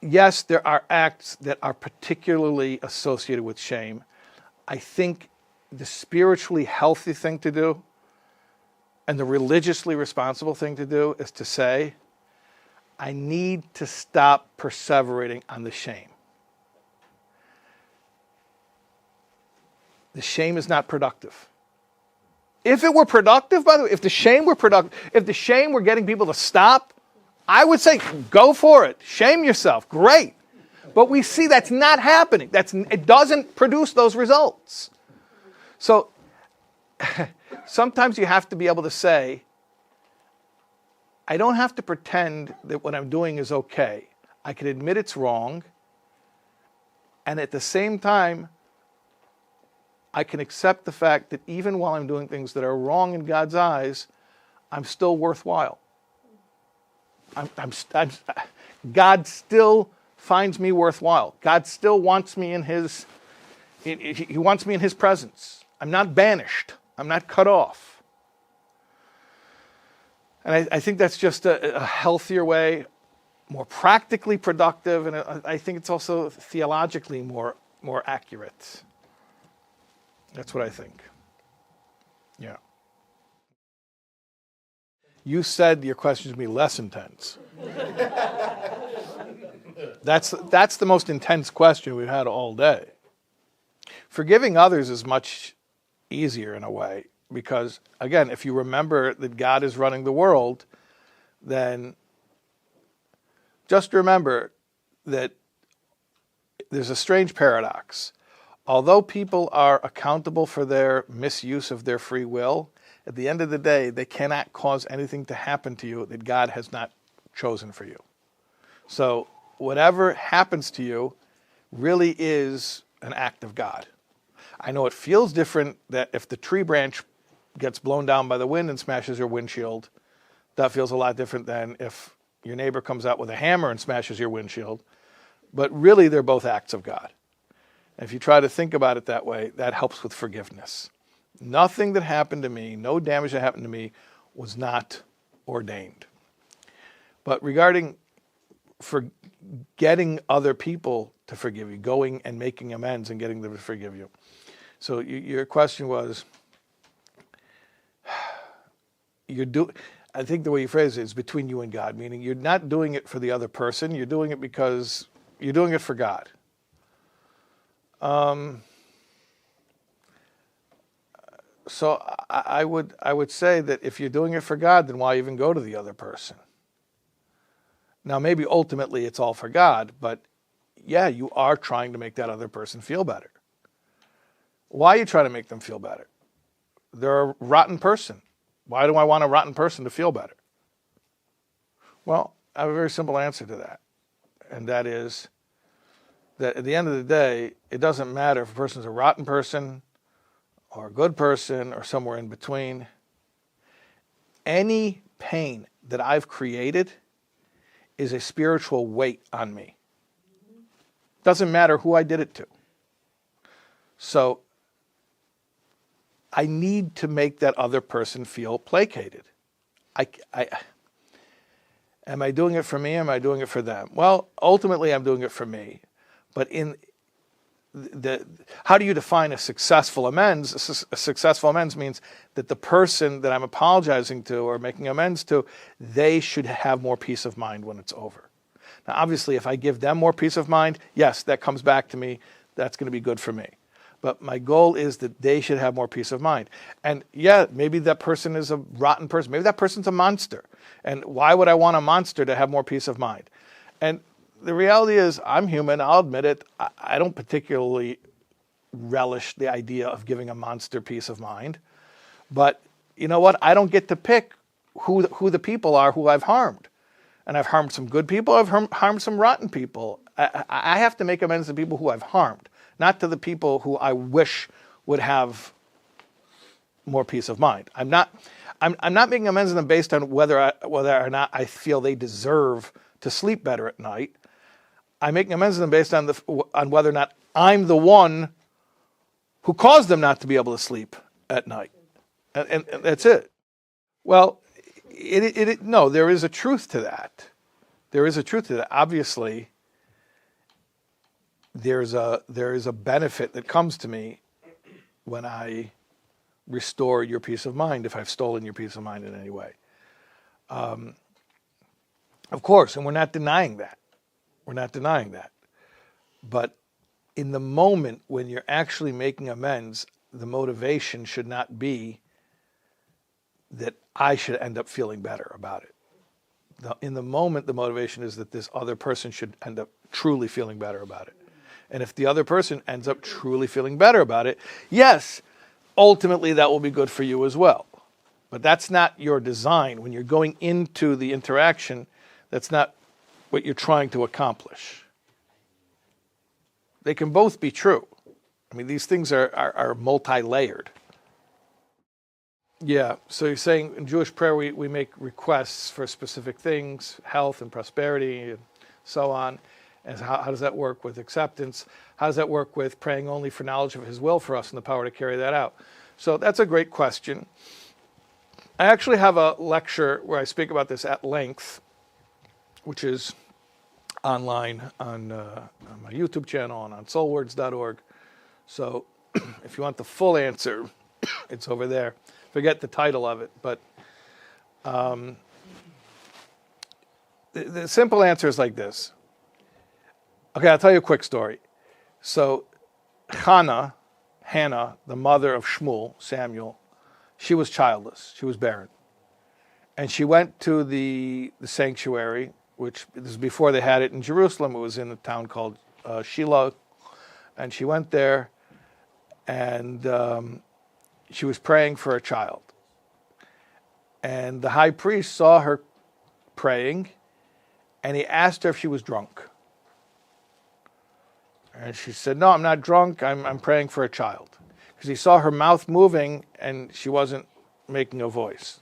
Yes, there are acts that are particularly associated with shame. I think the spiritually healthy thing to do and the religiously responsible thing to do is to say, I need to stop perseverating on the shame. The shame is not productive. If it were productive, by the way, if the shame were productive, if the shame were getting people to stop, I would say, go for it. Shame yourself. Great. But we see that's not happening. It doesn't produce those results. So sometimes you have to be able to say, I don't have to pretend that what I'm doing is okay. I can admit it's wrong. And at the same time, I can accept the fact that even while I'm doing things that are wrong in God's eyes, I'm still worthwhile. God still finds me worthwhile. God still wants me in He wants me in His presence. I'm not banished. I'm not cut off. And I think that's just a healthier way, more practically productive, and I think it's also theologically more accurate. That's what I think. Yeah. You said your questions would be less intense. That's the most intense question we've had all day. Forgiving others is much easier in a way because, again, if you remember that God is running the world, then just remember that there's a strange paradox. Although people are accountable for their misuse of their free will, at the end of the day, they cannot cause anything to happen to you that God has not chosen for you. So whatever happens to you really is an act of God. I know it feels different that if the tree branch gets blown down by the wind and smashes your windshield, that feels a lot different than if your neighbor comes out with a hammer and smashes your windshield. But really, they're both acts of God. And if you try to think about it that way, that helps with forgiveness. Nothing that happened to me, no damage that happened to me, was not ordained. But regarding getting other people to forgive you, going and making amends and getting them to forgive you. So your question was, I think the way you phrase it is between you and God, meaning you're not doing it for the other person, you're doing it because you're doing it for God. So I would say that if you're doing it for God, then why even go to the other person? Now, maybe ultimately it's all for God, but yeah, you are trying to make that other person feel better. Why are you trying to make them feel better? They're a rotten person. Why do I want a rotten person to feel better? Well, I have a very simple answer to that. And that is that at the end of the day, it doesn't matter if a person's a rotten person or a good person or somewhere in between. Any pain that I've created is a spiritual weight on me. Doesn't matter who I did it to. So I need to make that other person feel placated. Am I doing it for me? Am I doing it for them? Well, ultimately I'm doing it for me. But how do you define a successful amends? A successful amends means that the person that I'm apologizing to or making amends to, they should have more peace of mind when it's over. Now, obviously, if I give them more peace of mind, yes, that comes back to me. That's going to be good for me. But my goal is that they should have more peace of mind. And yeah, maybe that person is a rotten person. Maybe that person's a monster. And why would I want a monster to have more peace of mind? And the reality is, I'm human, I'll admit it. I don't particularly relish the idea of giving a monster peace of mind. But you know what? I don't get to pick who the people are who I've harmed. And I've harmed some good people, I've harmed some rotten people. I have to make amends to people who I've harmed, not to the people who I wish would have more peace of mind. I'm not making amends to them based on whether or not I feel they deserve to sleep better at night. I'm making amends to them based on whether or not I'm the one who caused them not to be able to sleep at night. And that's it. Well, no, there is a truth to that. There is a truth to that. Obviously, there is a benefit that comes to me when I restore your peace of mind if I've stolen your peace of mind in any way. Of course, and we're not denying that. We're not denying that. But in the moment when you're actually making amends, the motivation should not be that I should end up feeling better about it. In the moment, the motivation is that this other person should end up truly feeling better about it. And if the other person ends up truly feeling better about it, yes, ultimately that will be good for you as well. But that's not your design. When you're going into the interaction, that's not what you're trying to accomplish. They can both be true. I mean, these things are multi-layered. Yeah, so you're saying in Jewish prayer we make requests for specific things, health and prosperity and so on. And how does that work with acceptance? How does that work with praying only for knowledge of His will for us and the power to carry that out? So that's a great question. I actually have a lecture where I speak about this at length, which is online on my YouTube channel and on SoulWords.org. So if you want the full answer, it's over there. Forget the title of it, but the simple answer is like this. Okay, I'll tell you a quick story. So Hannah, the mother of Shmuel, Samuel, she was childless. She was barren. And she went to the sanctuary, which this is before they had it in Jerusalem. It was in a town called Shiloh. And she went there, and she was praying for a child. And the high priest saw her praying, and he asked her if she was drunk. And she said, no, I'm not drunk. I'm praying for a child. Because he saw her mouth moving, and she wasn't making a voice.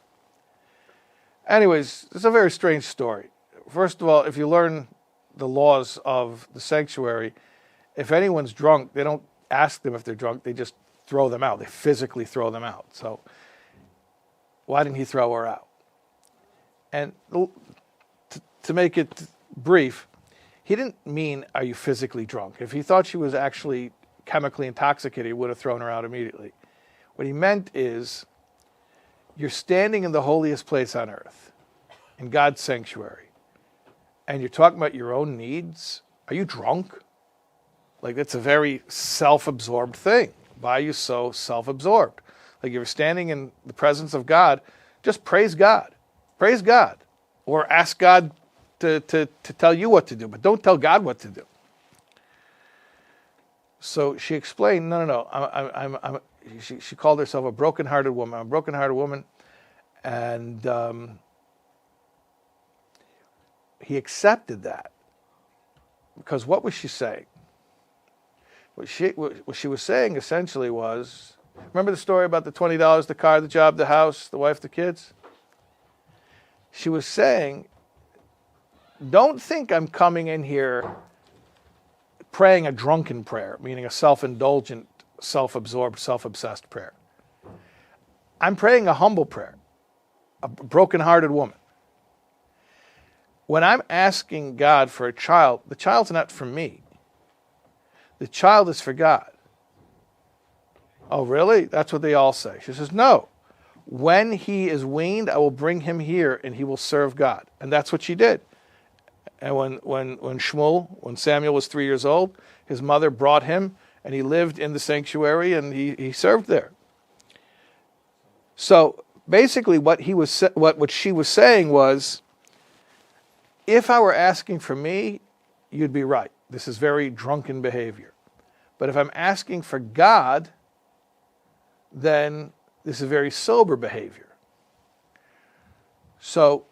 Anyways, it's a very strange story. First of all, if you learn the laws of the sanctuary, if anyone's drunk, they don't ask them if they're drunk. They just throw them out. They physically throw them out. So why didn't he throw her out? And to make it brief, he didn't mean, are you physically drunk? If he thought she was actually chemically intoxicated, he would have thrown her out immediately. What he meant is, you're standing in the holiest place on earth, in God's sanctuary, and you're talking about your own needs. Are you drunk? Like, that's a very self-absorbed thing. Why are you so self-absorbed? Like, you're standing in the presence of God, just praise God. Praise God. Or ask God to tell you what to do, but don't tell God what to do. So she explained, no. She called herself a broken-hearted woman. I'm a broken-hearted woman. And he accepted that. Because what was she saying? What she was saying essentially was, remember the story about the $20, the car, the job, the house, the wife, the kids? She was saying, don't think I'm coming in here praying a drunken prayer, meaning a self-indulgent, self-absorbed, self-obsessed prayer. I'm praying a humble prayer, a broken-hearted woman. When I'm asking God for a child, the child's not for me. The child is for God. Oh, really? That's what they all say. She says, no. When he is weaned, I will bring him here, and he will serve God. And that's what she did. And when Samuel was 3 years old, his mother brought him, and he lived in the sanctuary, and he served there. So basically, what she was saying was, if I were asking for me, you'd be right. This is very drunken behavior. But if I'm asking for God, then this is very sober behavior. So,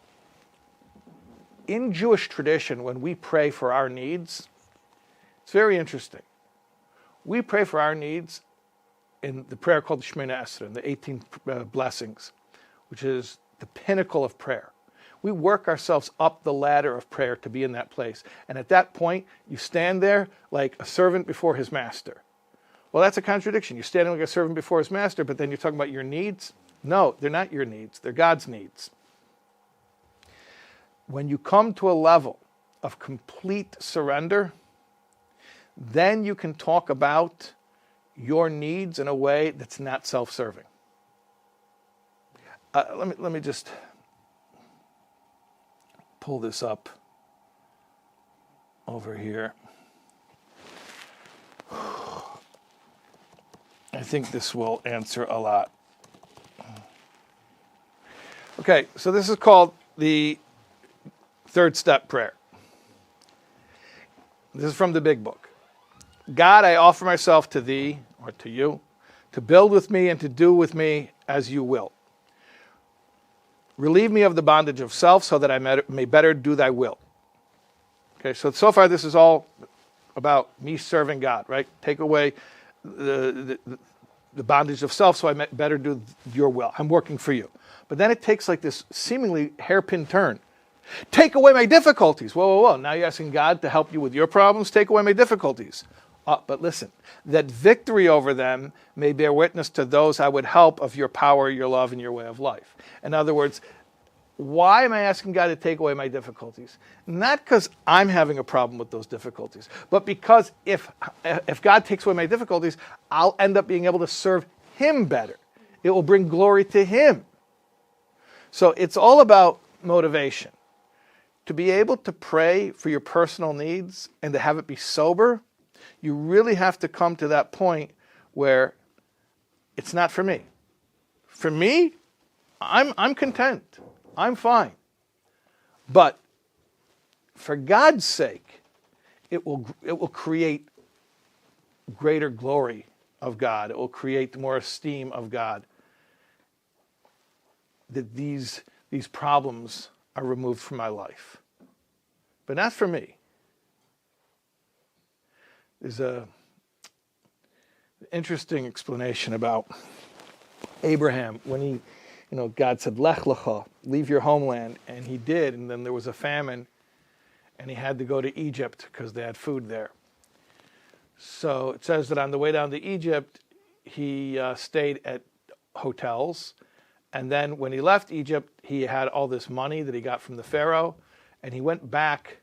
in Jewish tradition, when we pray for our needs, it's very interesting. We pray for our needs in the prayer called the Shemona Esrei, the 18 blessings, which is the pinnacle of prayer. We work ourselves up the ladder of prayer to be in that place. And at that point, you stand there like a servant before his master. Well, that's a contradiction. You're standing like a servant before his master, but then you're talking about your needs? No, they're not your needs. They're God's needs. When you come to a level of complete surrender, then you can talk about your needs in a way that's not self-serving. Let me just pull this up over here. I think this will answer a lot. Okay, so this is called the third step prayer. This is from the big book. God, I offer myself to thee, or to you, to build with me and to do with me as you will. Relieve me of the bondage of self so that I may better do thy will. Okay, so far this is all about me serving God, right? Take away the bondage of self so I may better do your will. I'm working for you. But then it takes like this seemingly hairpin turn. Take away my difficulties. Whoa. Now you're asking God to help you with your problems? Take away my difficulties. But listen, that victory over them may bear witness to those I would help of your power, your love, and your way of life. In other words, why am I asking God to take away my difficulties? Not because I'm having a problem with those difficulties, but because if God takes away my difficulties, I'll end up being able to serve Him better. It will bring glory to Him. So it's all about motivation. To be able to pray for your personal needs and to have it be sober, you really have to come to that point where it's not for me. For me, I'm content. I'm fine. But for God's sake, it will create greater glory of God. It will create more esteem of God. That these problems are removed from my life. But not for me. There's an interesting explanation about Abraham when he, God said, Lech lecha, leave your homeland, and he did, and then there was a famine, and he had to go to Egypt because they had food there. So it says that on the way down to Egypt, he stayed at hotels, and then when he left Egypt, he had all this money that he got from the Pharaoh, and he went back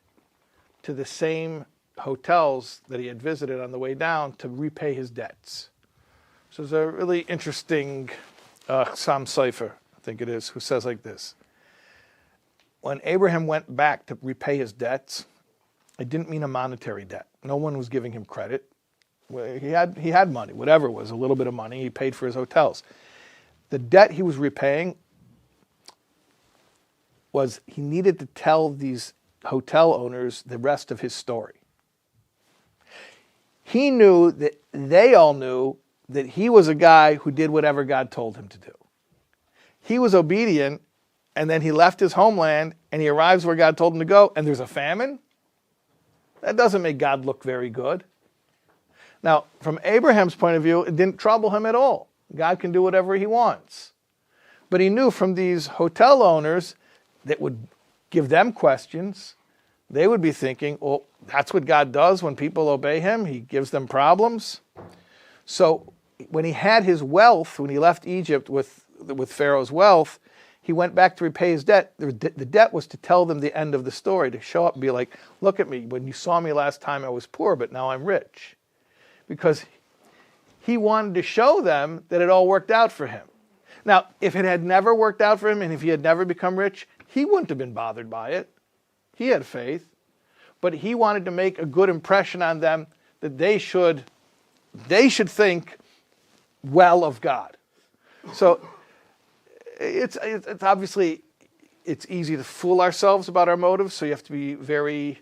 to the same hotels that he had visited on the way down to repay his debts. So there's a really interesting Sam Sefer, I think it is, who says like this. When Abraham went back to repay his debts, it didn't mean a monetary debt. No one was giving him credit. He had money, whatever it was, a little bit of money. He paid for his hotels. The debt he was repaying was he needed to tell these hotel owners the rest of his story. He knew that they all knew that he was a guy who did whatever God told him to do. He was obedient, and then he left his homeland, and he arrives where God told him to go, and there's a famine? That doesn't make God look very good. Now, from Abraham's point of view, it didn't trouble him at all. God can do whatever He wants. But he knew from these hotel owners that would give them questions, they would be thinking, well, that's what God does when people obey Him. He gives them problems. So when he had his wealth, when he left Egypt with Pharaoh's wealth, he went back to repay his debt. The debt was to tell them the end of the story, to show up and be like, look at me. When you saw me last time, I was poor, but now I'm rich. Because he wanted to show them that it all worked out for him. Now, if it had never worked out for him and if he had never become rich, he wouldn't have been bothered by it. He had faith. But he wanted to make a good impression on them that they should think well of God. So it's obviously, it's easy to fool ourselves about our motives, so you have to be very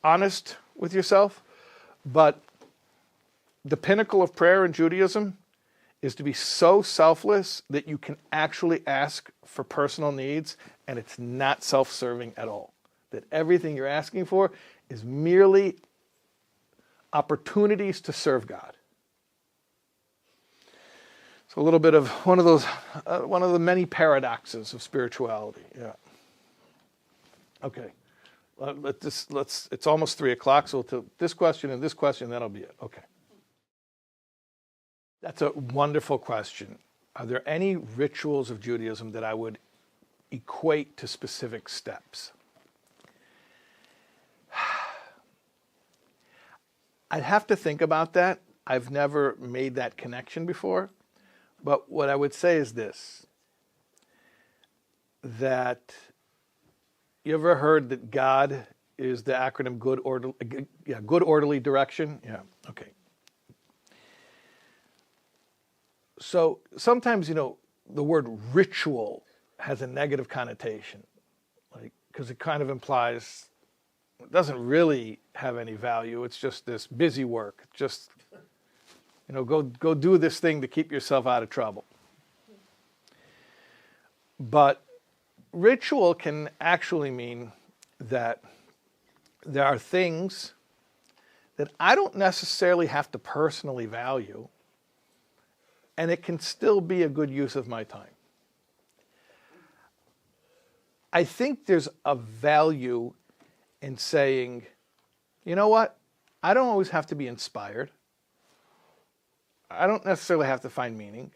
honest with yourself. But the pinnacle of prayer in Judaism is to be so selfless that you can actually ask for personal needs, and it's not self-serving at all. That everything you're asking for is merely opportunities to serve God. So a little bit of one of the many paradoxes of spirituality. Yeah. Okay. It's almost 3:00, so we'll do this question and this question, that'll be it. Okay. That's a wonderful question. Are there any rituals of Judaism that I would equate to specific steps? I'd have to think about that. I've never made that connection before. But what I would say is this, that you ever heard that God is the acronym good orderly direction? Yeah, okay. So sometimes, the word ritual has a negative connotation, because it kind of implies it doesn't really have any value. It's just this busy work. Just, go do this thing to keep yourself out of trouble. But ritual can actually mean that there are things that I don't necessarily have to personally value, and it can still be a good use of my time. I think there's a value in saying, you know what? I don't always have to be inspired. I don't necessarily have to find meaning.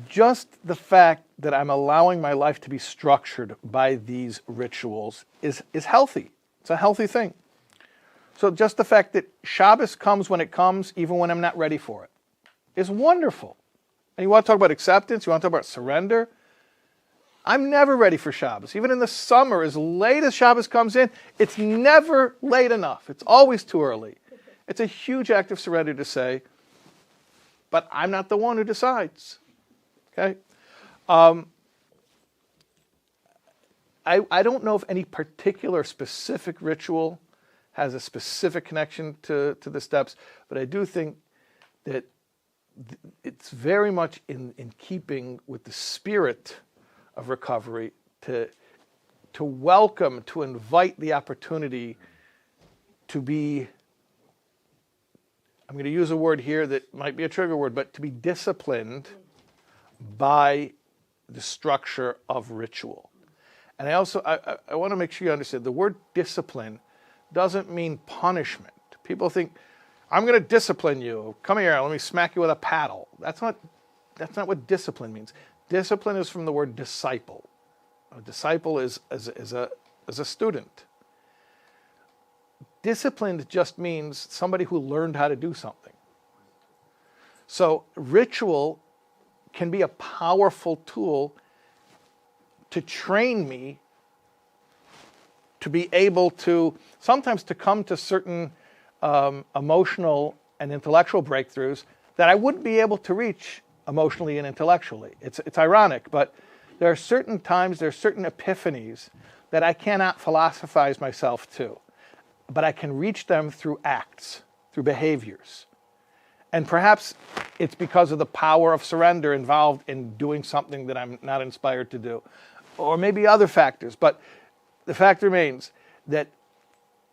Just the fact that I'm allowing my life to be structured by these rituals is healthy. It's a healthy thing. So just the fact that Shabbos comes when it comes, even when I'm not ready for it, is wonderful. And you want to talk about acceptance? You want to talk about surrender? I'm never ready for Shabbos. Even in the summer, as late as Shabbos comes in, it's never late enough. It's always too early. It's a huge act of surrender to say, but I'm not the one who decides. Okay? I don't know if any particular specific ritual has a specific connection to the steps, but I do think that it's very much in keeping with the spirit of recovery to welcome, to invite the opportunity to be, I'm going to use a word here that might be a trigger word, but to be disciplined by the structure of ritual. And I also, I want to make sure you understand, the word discipline doesn't mean punishment. People think, I'm going to discipline you. Come here, let me smack you with a paddle. That's not what discipline means. Discipline is from the word disciple. A disciple is a student. Disciplined just means somebody who learned how to do something. So ritual can be a powerful tool to train me to be able to, sometimes to come to certain emotional and intellectual breakthroughs that I wouldn't be able to reach emotionally and intellectually. It's ironic, but there are certain times, there are certain epiphanies that I cannot philosophize myself to, but I can reach them through acts, through behaviors. And perhaps it's because of the power of surrender involved in doing something that I'm not inspired to do, or maybe other factors. But the fact remains that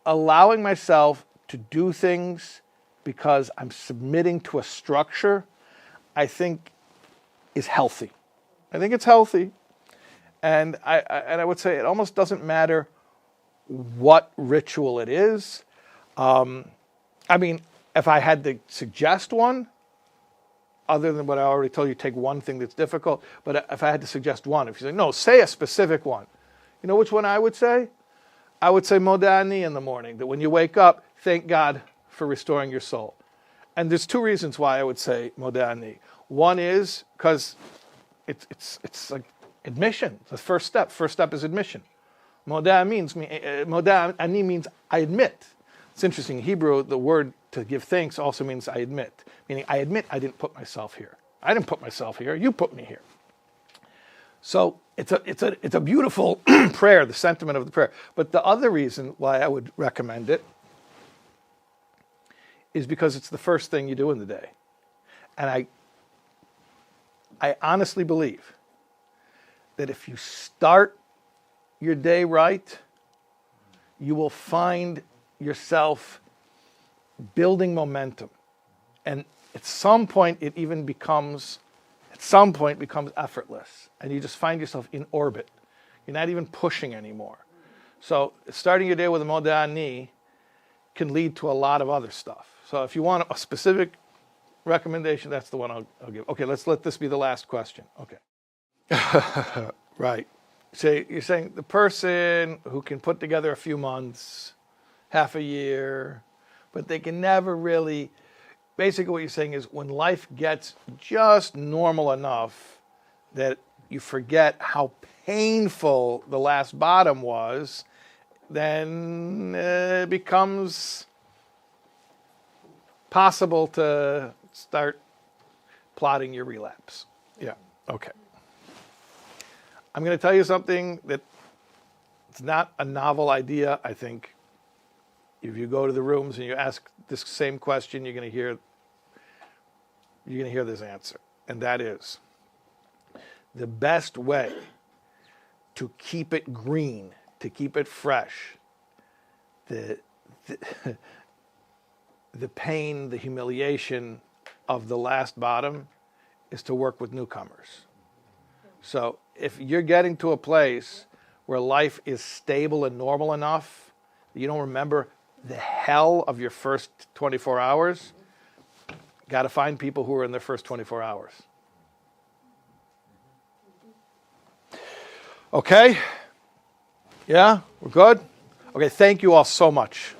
allowing myself to do things because I'm submitting to a structure, I think is healthy. I think it's healthy. And I would say it almost doesn't matter what ritual it is. I mean, if I had to suggest one, other than what I already told you, take one thing that's difficult, but if I had to suggest one, if you say, no, say a specific one. You know which one I would say? I would say Modeh Ani in the morning, that when you wake up, thank God for restoring your soul. And there's two reasons why I would say Modeh Ani. One is because it's like admission, the first step. First step is admission. Modeh Ani means I admit. It's interesting, in Hebrew, the word to give thanks also means I admit, meaning I admit I didn't put myself here. I didn't put myself here, you put me here. So it's a beautiful prayer, the sentiment of the prayer. But the other reason why I would recommend it is because it's the first thing you do in the day. And I honestly believe that if you start your day right, you will find yourself building momentum. And at some point it becomes effortless. And you just find yourself in orbit. You're not even pushing anymore. So starting your day with a Modeh Ani can lead to a lot of other stuff. So if you want a specific recommendation, that's the one I'll give. Okay, let's let this be the last question. Okay. Right. So you're saying the person who can put together a few months, half a year, but they can never really, basically what you're saying is when life gets just normal enough that you forget how painful the last bottom was, then it becomes possible to start plotting your relapse. Yeah, okay. I'm going to tell you something that it's not a novel idea. I think if you go to the rooms and you ask this same question, you're going to hear this answer. And that is, the best way to keep it green, to keep it fresh, the pain, the humiliation of the last bottom is to work with newcomers. So if you're getting to a place where life is stable and normal enough that you don't remember the hell of your first 24 hours, Got to find people who are in their first 24 hours. Okay? Yeah? We're good? Okay, thank you all so much.